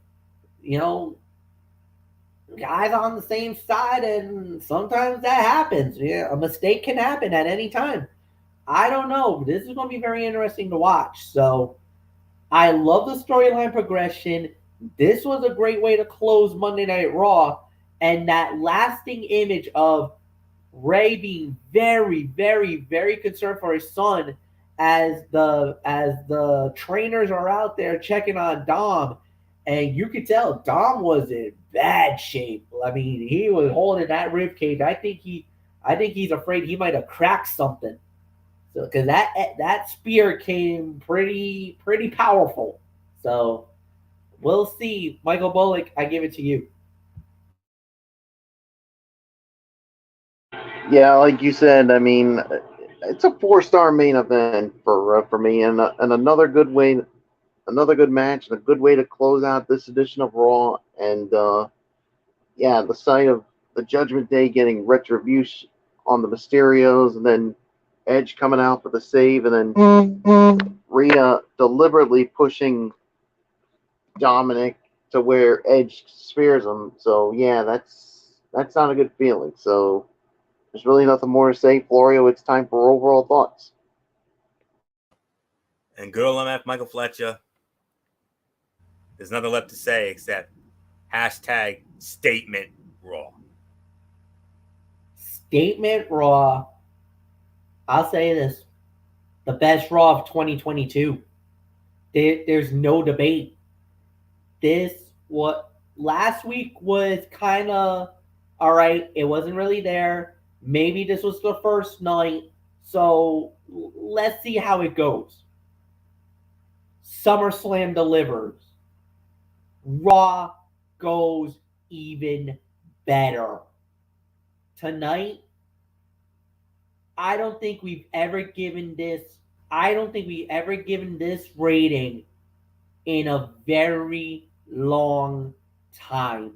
Guys on the same side, and sometimes that happens. Yeah, a mistake can happen at any time. I don't know. This is going to be very interesting to watch. So I love the storyline progression. This was a great way to close Monday Night Raw, and that lasting image of Ray being very, very, very concerned for his son as the trainers are out there checking on Dom, and you could tell Dom was in bad shape. I mean, he was holding that rib cage. I think he's afraid he might have cracked something. So because that spear came pretty powerful. So we'll see. Michael Bullock, I give it to you. Yeah, like you said, I mean, it's a 4-star main event for me, and another good match, and a good way to close out this edition of Raw. And yeah, the sight of the Judgment Day getting retribution on the Mysterios, and then Edge coming out for the save, and then Rhea deliberately pushing Dominic to where Edge spears him. So yeah, that's not a good feeling. So there's really nothing more to say. Florio, it's time for overall thoughts. And good old MF Michael Fletcher. There's nothing left to say except hashtag statement Raw. Statement Raw. I'll say this. The best Raw of 2022. There's no debate. Last week was kind of all right. It wasn't really there. Maybe this was the first night. So let's see how it goes. SummerSlam delivers. Raw goes even better. Tonight, I don't think we've ever given this rating in a very long time.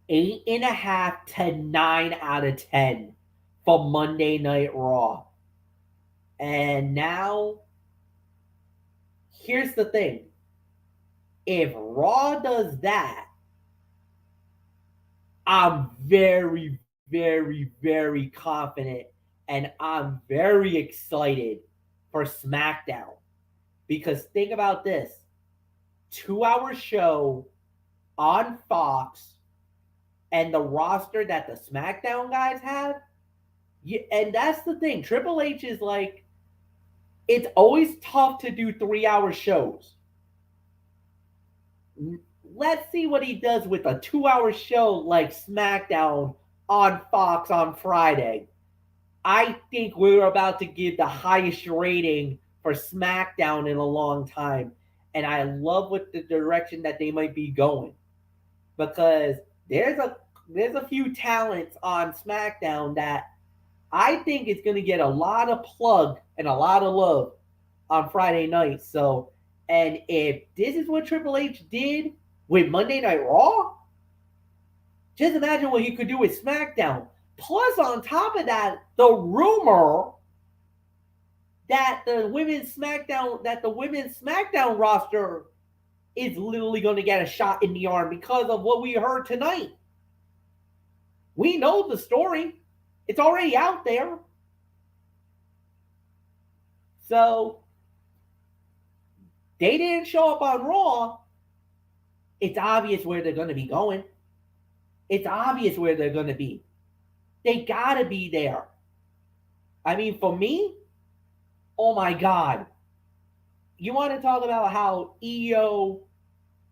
8.5 to 9 out of 10 for Monday Night Raw. And now, here's the thing. If Raw does that, I'm very, very, very confident and I'm very excited for SmackDown. Because think about this. 2-hour show on Fox and the roster that the SmackDown guys have. And that's the thing. Triple H is like, it's always tough to do 3-hour shows. Let's see what he does with a 2-hour show like SmackDown on Fox on Friday. I think we're about to give the highest rating for SmackDown in a long time. And I love what the direction that they might be going. Because there's a few talents on SmackDown that I think is going to get a lot of plug and a lot of love on Friday night. So, and if this is what Triple H did with Monday Night Raw, just imagine what he could do with SmackDown. Plus, on top of that, the rumor that the women's SmackDown roster is literally going to get a shot in the arm because of what we heard tonight. We know the story. It's already out there. So, they didn't show up on Raw. It's obvious where they're going to be going. It's obvious where they're going to be. They got to be there. I mean, for me, oh my God. You want to talk about how Io,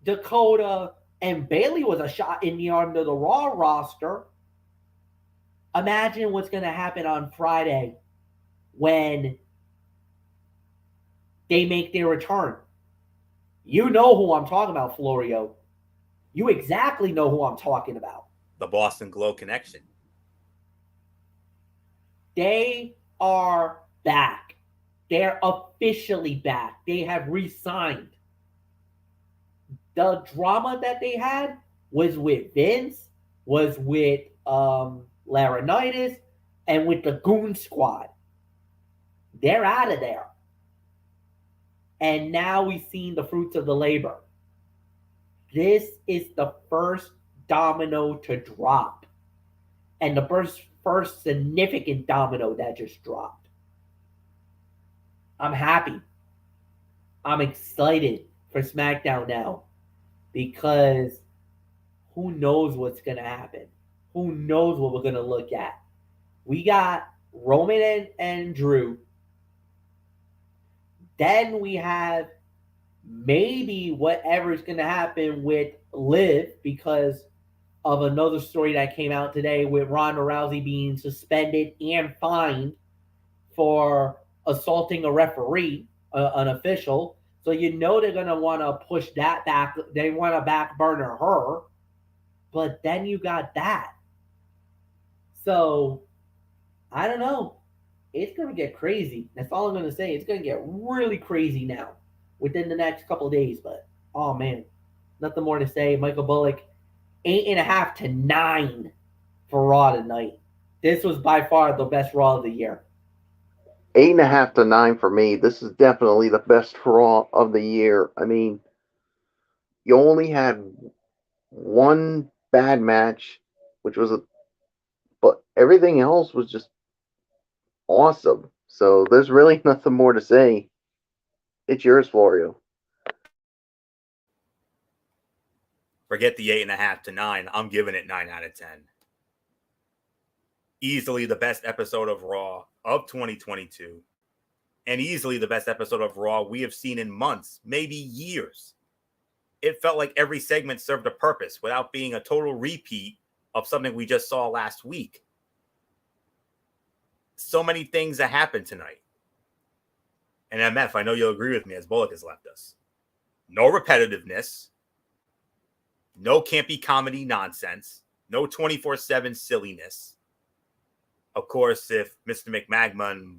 Dakota, and Bayley was a shot in the arm to the Raw roster. Imagine what's going to happen on Friday when they make their return. You know who I'm talking about, Florio. You exactly know who I'm talking about. The Boston Glow connection. They are back. They're officially back. They have re-signed. The drama that they had was with Vince, was with Laurinaitis, and with the Goon Squad. They're out of there. And now we've seen the fruits of the labor. This is the first domino to drop. And the first significant domino that just dropped. I'm happy. I'm excited for SmackDown now. Because who knows what's going to happen? Who knows what we're going to look at? We got Roman and Drew. Then we have maybe whatever is going to happen with Liv because of another story that came out today with Ronda Rousey being suspended and fined for assaulting a referee, an official. So you know they're going to want to push that back. They want to back burner her. But then you got that. So, I don't know. It's going to get crazy. That's all I'm going to say. It's going to get really crazy now within the next couple of days. But, oh, man. Nothing more to say. Michael Bullock, 8.5 to 9 for Raw tonight. This was by far the best Raw of the year. 8.5 to 9 for me. This is definitely the best Raw of the year. I mean, you only had one bad match, which was but everything else was just awesome. So there's really nothing more to say. It's yours, Florio. Forget the 8.5 to 9. I'm giving it 9 out of 10. Easily the best episode of Raw of 2022. And easily the best episode of Raw we have seen in months, maybe years. It felt like every segment served a purpose without being a total repeat of something we just saw last week. So many things that happened tonight. And MF, I know you'll agree with me as Bullock has left us. No repetitiveness. No campy comedy nonsense. No 24/7 silliness. Of course, if Mr. McMagman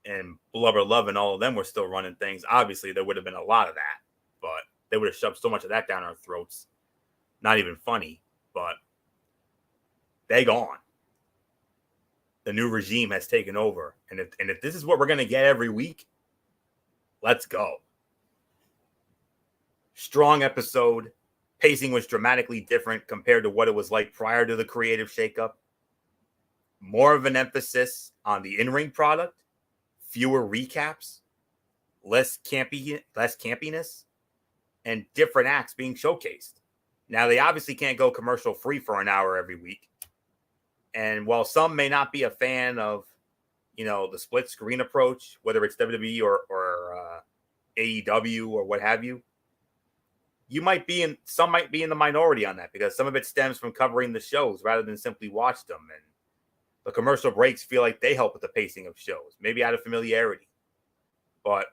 and Blubber Love and all of them were still running things, obviously there would have been a lot of that. But they would have shoved so much of that down our throats. Not even funny, but they gone. The new regime has taken over. And if this is what we're going to get every week, let's go. Strong episode. Pacing was dramatically different compared to what it was like prior to the creative shakeup. More of an emphasis on the in-ring product, fewer recaps, less campiness, and different acts being showcased. Now, they obviously can't go commercial free for an hour every week. And while some may not be a fan of, the split screen approach, whether it's WWE or AEW or what have you, some might be in the minority on that because some of it stems from covering the shows rather than simply watch them. And the commercial breaks feel like they help with the pacing of shows, maybe out of familiarity. But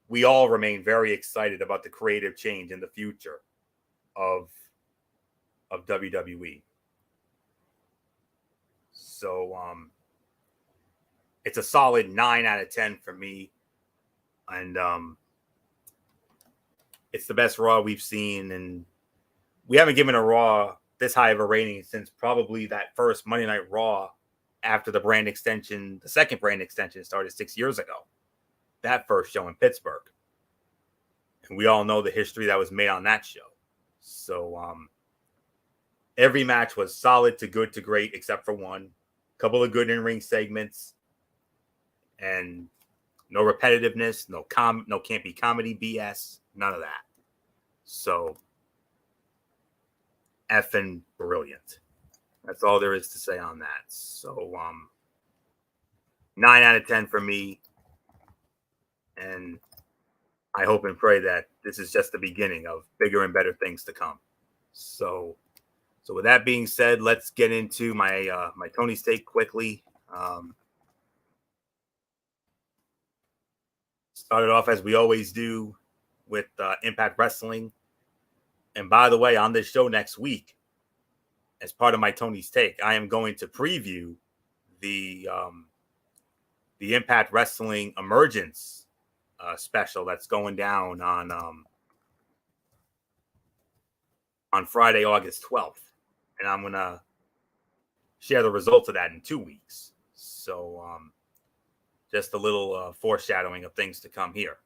we all remain very excited about the creative change in the future of WWE. So it's a solid 9 out of 10 for me. And it's the best Raw we've seen. And we haven't given a Raw this high of a rating since probably that first Monday Night Raw after the second brand extension started 6 years ago. That first show in Pittsburgh. And we all know the history that was made on that show. So every match was solid to good to great except for one. Couple of good in-ring segments. And no repetitiveness, no campy comedy BS, none of that. So effing brilliant. That's all there is to say on that. So 9 out of 10 for me. And I hope and pray that this is just the beginning of bigger and better things to come. So with that being said, let's get into my my Tony's take quickly. Started off as we always do with Impact Wrestling. And by the way, on this show next week, as part of my Tony's Take, I am going to preview the Impact Wrestling Emergence special that's going down on Friday, August 12th. And I'm going to share the results of that in 2 weeks. So just a little foreshadowing of things to come here.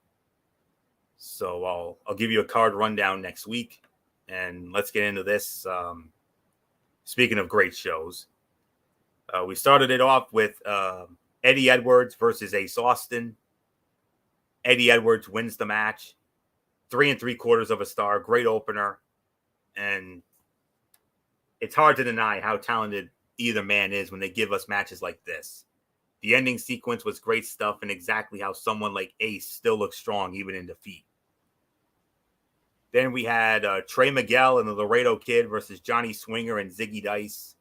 So I'll give you a card rundown next week. And let's get into this. Speaking of great shows, we started it off with Eddie Edwards versus Ace Austin. Eddie Edwards wins the match. 3 3/4 of a star. Great opener. And it's hard to deny how talented either man is when they give us matches like this. The ending sequence was great stuff and exactly how someone like Ace still looks strong even in defeat. Then we had Trey Miguel and the Laredo Kid versus Johnny Swinger and Ziggy Dice.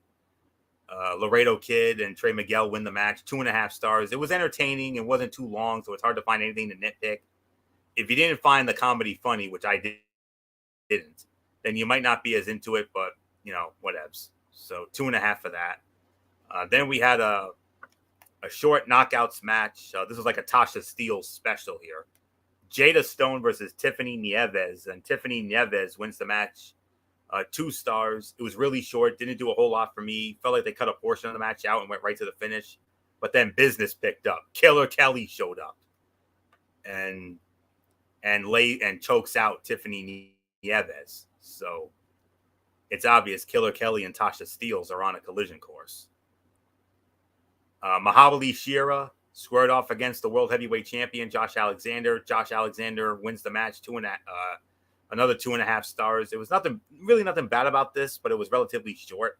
Laredo Kid and Trey Miguel win the match. 2.5 stars. It was entertaining. It wasn't too long, so it's hard to find anything to nitpick. If you didn't find the comedy funny, which I didn't, then you might not be as into it, but, whatevs. So 2.5 for that. Then we had a short knockouts match. This was like a Tasha Steelz special here. Jada Stone versus Tiffany Nieves, and Tiffany Nieves wins the match 2 stars. It was really short. Didn't do a whole lot for me. Felt like they cut a portion of the match out and went right to the finish. But then business picked up. Killer Kelly showed up and chokes out Tiffany Nieves. So it's obvious Killer Kelly and Tasha Steelz are on a collision course. Mahabali Shera squared off against the world heavyweight champion Josh Alexander. Josh Alexander wins the match, another 2.5 stars. It was nothing bad about this, but it was relatively short.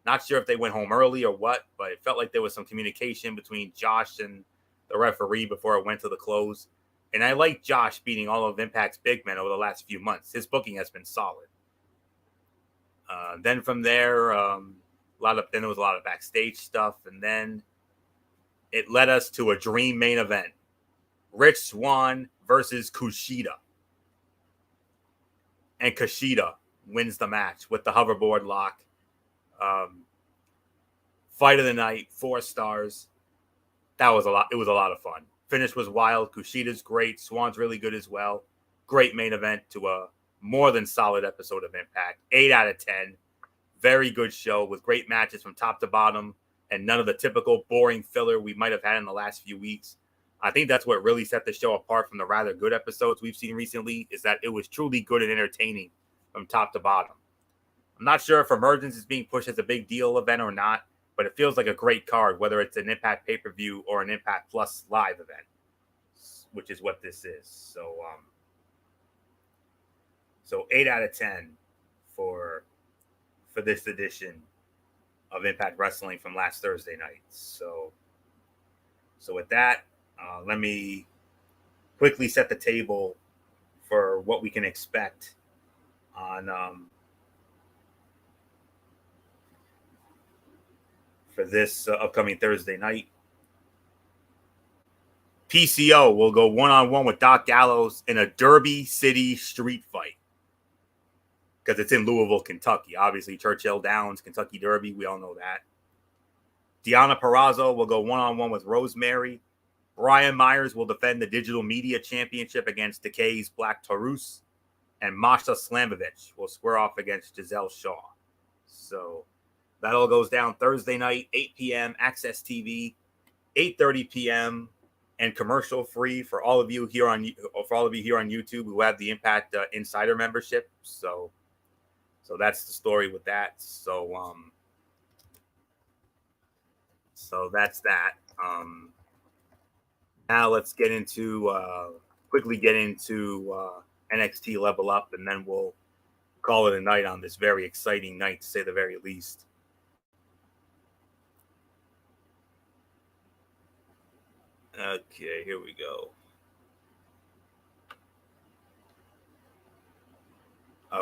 Not sure if they went home early or what, but it felt like there was some communication between Josh and the referee before it went to the close. And I like Josh beating all of Impact's big men over the last few months. His booking has been solid. Then from there, there was a lot of backstage stuff, and then it led us to a dream main event: Rich Swann versus Kushida. And Kushida wins the match with the hoverboard lock. Fight of the night, 4 stars. That was a lot. It was a lot of fun. Finish was wild. Kushida's great. Swann's really good as well. Great main event to a more than solid episode of Impact. 8 out of 10. Very good show with great matches from top to bottom and none of the typical boring filler we might have had in the last few weeks. I think that's what really set the show apart from the rather good episodes we've seen recently, is that it was truly good and entertaining from top to bottom. I'm not sure if Emergence is being pushed as a big deal event or not, but it feels like a great card, whether it's an Impact pay-per-view or an Impact Plus live event, which is what this is. So 8 out of 10 for this edition of Impact Wrestling from last Thursday night. So with that, let me quickly set the table for what we can expect on for this upcoming Thursday night. PCO will go one-on-one with Doc Gallows in a Derby City street fight, because it's in Louisville, Kentucky. Obviously, Churchill Downs, Kentucky Derby. We all know that. Deonna Purrazzo will go one-on-one with Rosemary. Brian Myers will defend the Digital Media Championship against Decay's Black Taurus. And Masha Slamovich will square off against Giselle Shaw. So that all goes down Thursday night, 8 p.m., Access TV, 8:30 p.m., and commercial free for all of you here on YouTube who have the Impact Insider membership. So that's the story with that. So that's that. Now let's quickly get into NXT Level Up, and then we'll call it a night on this very exciting night, to say the very least. Okay, here we go.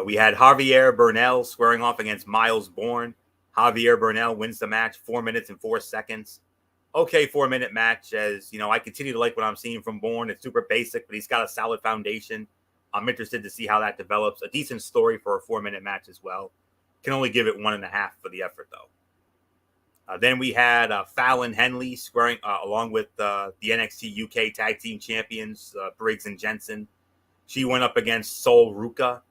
We had Javier Bernal squaring off against Miles Bourne. Javier Bernal wins the match, 4 minutes and 4 seconds. Okay, 4-minute match. As you know, I continue to like what I'm seeing from Bourne. It's super basic, but he's got a solid foundation. I'm interested to see how that develops. A decent story for a 4-minute match as well. Can only give it 1.5 for the effort, though. Then we had Fallon Henley squaring along with the NXT UK Tag Team Champions, Briggs and Jensen. She went up against Sol Ruka,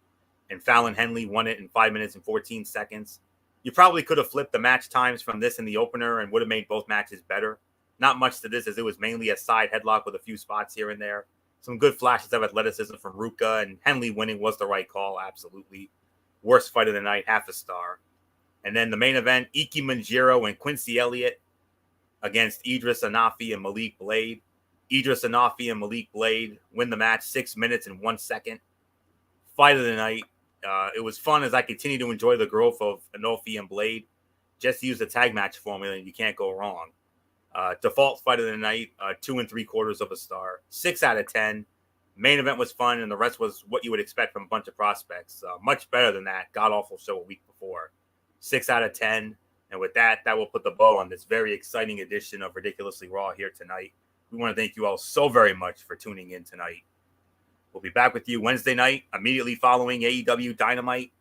and Fallon Henley won it in 5 minutes and 14 seconds. You probably could have flipped the match times from this in the opener and would have made both matches better. Not much to this, as it was mainly a side headlock with a few spots here and there. Some good flashes of athleticism from Ruka, and Henley winning was the right call, absolutely. Worst fight of the night, 0.5 star. And then the main event, Iki Manjiro and Quincy Elliott against Idris Anafi and Malik Blade. Idris Anafi and Malik Blade win the match, 6 minutes and 1 second. Fight of the night. It was fun as I continue to enjoy the growth of Anafi and Blade. Just use the tag match formula and you can't go wrong. Default fight of the night, 2 3/4 star. 6 out of 10. Main event was fun, and the rest was what you would expect from a bunch of prospects. Much better than that god-awful show a week before. 6 out of 10. And with that, that will put the bow on this very exciting edition of Ridiculously Raw here tonight. We want to thank you all so very much for tuning in tonight. We'll be back with you Wednesday night, immediately following AEW Dynamite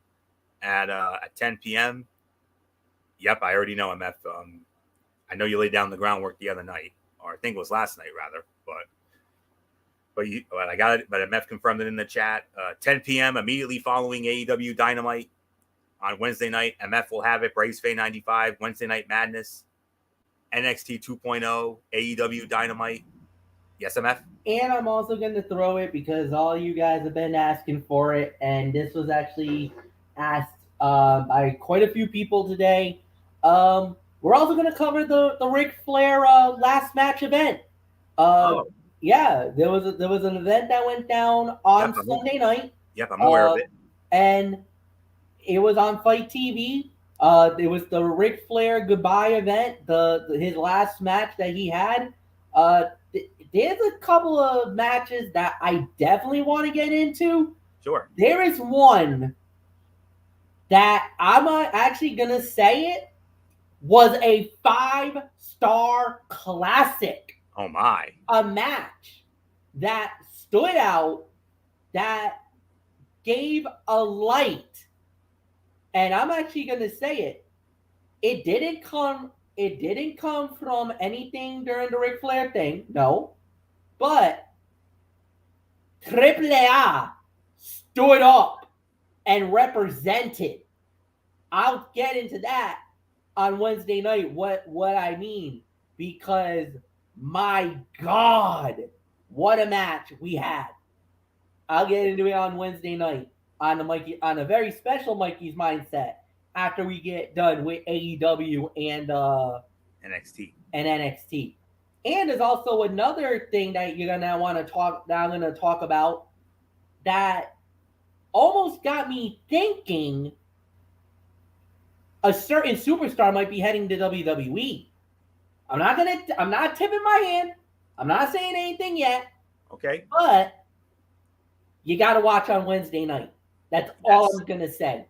at 10 p.m. Yep, I already know, MF. I know you laid down the groundwork the other night, or I think it was last night, rather. But I got it. But MF confirmed it in the chat. 10 p.m. immediately following AEW Dynamite. On Wednesday night, MF will have it. Braves Fay 95, Wednesday Night Madness, NXT 2.0, AEW Dynamite. Yes, MF? And I'm also going to throw it because all you guys have been asking for it, and this was actually asked by quite a few people today. We're also going to cover the Ric Flair last match event. Yeah, there was an event that went down on Sunday night. Yep, I'm aware of it. And it was on Fight TV. It was the Ric Flair goodbye event, his last match that he had. There's a couple of matches that I definitely want to get into. Sure. There is one that I'm actually going to say it was a 5-star classic. Oh, my. A match that stood out, that gave a light. And I'm actually going to say it. It didn't come from anything during the Ric Flair thing. No. But Triple A stood up and represented. I'll get into that on Wednesday night, what I mean, because my God, what a match we had. I'll get into it on Wednesday night on a very special Mikey's Mindset after we get done with AEW and NXT. And there's also another thing that you're gonna want to talk. That I'm gonna talk about that almost got me thinking a certain superstar might be heading to WWE. I'm not tipping my hand. I'm not saying anything yet. Okay. But you got to watch on Wednesday night. That's all I'm gonna say.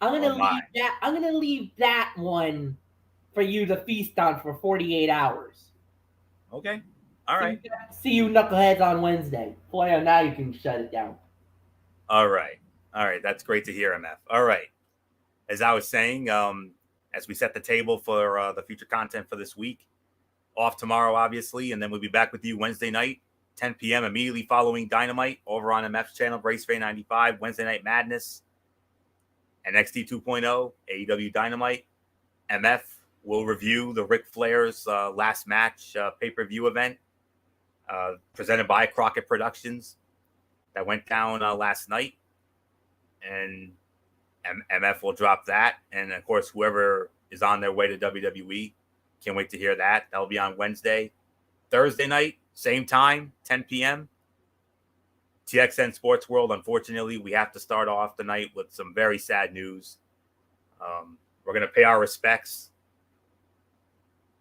I'm gonna leave that one for you to feast on for 48 hours. Okay. All right. See you knuckleheads on Wednesday. Boy, now you can shut it down. All right. That's great to hear, MF. All right. As I was saying, as we set the table for the future content for this week, off tomorrow, obviously, and then we'll be back with you Wednesday night, 10 p.m. immediately following Dynamite over on MF's channel, Brace Fay 95, Wednesday Night Madness, NXT 2.0, AEW Dynamite. MF will review the Ric Flair's last match pay-per-view event presented by Crockett Productions that went down last night. And MF will drop that. And, of course, whoever is on their way to WWE, can't wait to hear that. That'll be on Wednesday. Thursday night, same time, 10 p.m. TXN Sports World. Unfortunately, we have to start off the night with some very sad news. We're going to pay our respects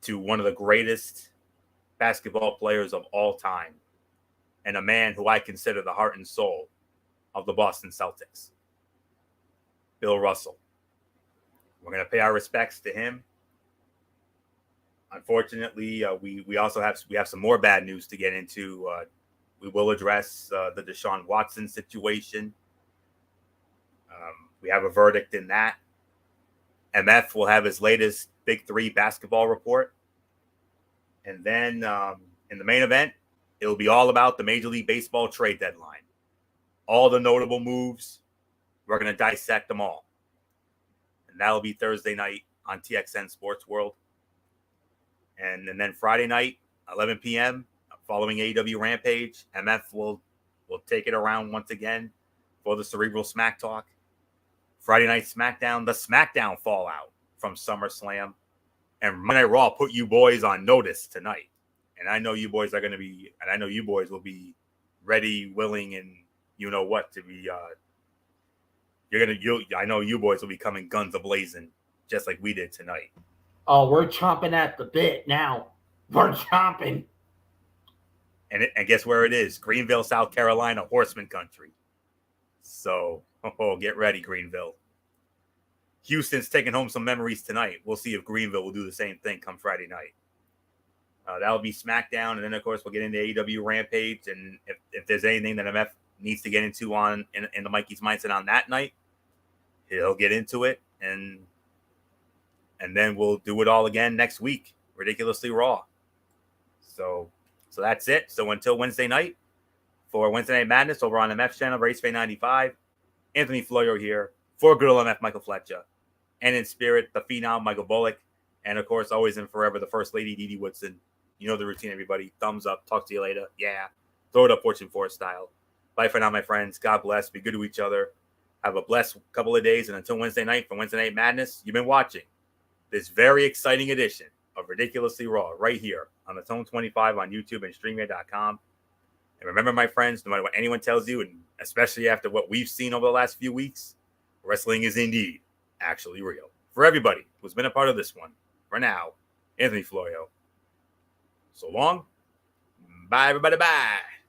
to one of the greatest basketball players of all time and a man who I consider the heart and soul of the Boston Celtics, Bill Russell. We're going to pay our respects to him. Unfortunately, we also have some more bad news to get into. We will address the Deshaun Watson situation. We have a verdict in that. MF will have his latest Big Three basketball report. And then in the main event, it'll be all about the Major League Baseball trade deadline. All the notable moves, we're going to dissect them all. And that'll be Thursday night on TXN Sports World. And then Friday night, 11 p.m., following AEW Rampage, MF will take it around once again for the Cerebral Smack Talk. Friday Night SmackDown, the SmackDown fallout from SummerSlam. And Monday Night Raw put you boys on notice tonight. And I know you boys will be ready, willing, and you know what to be. I know you boys will be coming guns a-blazing, just like we did tonight. Oh, we're chomping at the bit now. We're chomping. And guess where it is? Greenville, South Carolina, Horseman Country. So, get ready, Greenville. Houston's taking home some memories tonight. We'll see if Greenville will do the same thing come Friday night. That'll be SmackDown. And then, of course, we'll get into AEW Rampage. And if there's anything that MF needs to get into in the Mikey's Mindset on that night, he'll get into it. And then we'll do it all again next week. Ridiculously Raw. So that's it. So until Wednesday night, for Wednesday Night Madness over on MF's channel, Race Fay 95, Anthony Florio here For Good MF, Michael Fletcher. And in spirit, the Phenom, Michael Bullock. And of course, always and forever, the First Lady, Dee Dee Woodson. You know the routine, everybody. Thumbs up. Talk to you later. Yeah. Throw it up, Fortune 4 style. Bye for now, my friends. God bless. Be good to each other. Have a blessed couple of days. And until Wednesday night, for Wednesday Night Madness, you've been watching this very exciting edition of Ridiculously Raw right here on the Tone 25 on YouTube and StreamYard.com. And remember, my friends, no matter what anyone tells you, and especially after what we've seen over the last few weeks, wrestling is indeed actually real. For everybody who's been a part of this one, for now, Anthony Florio. So long. Bye, everybody. Bye.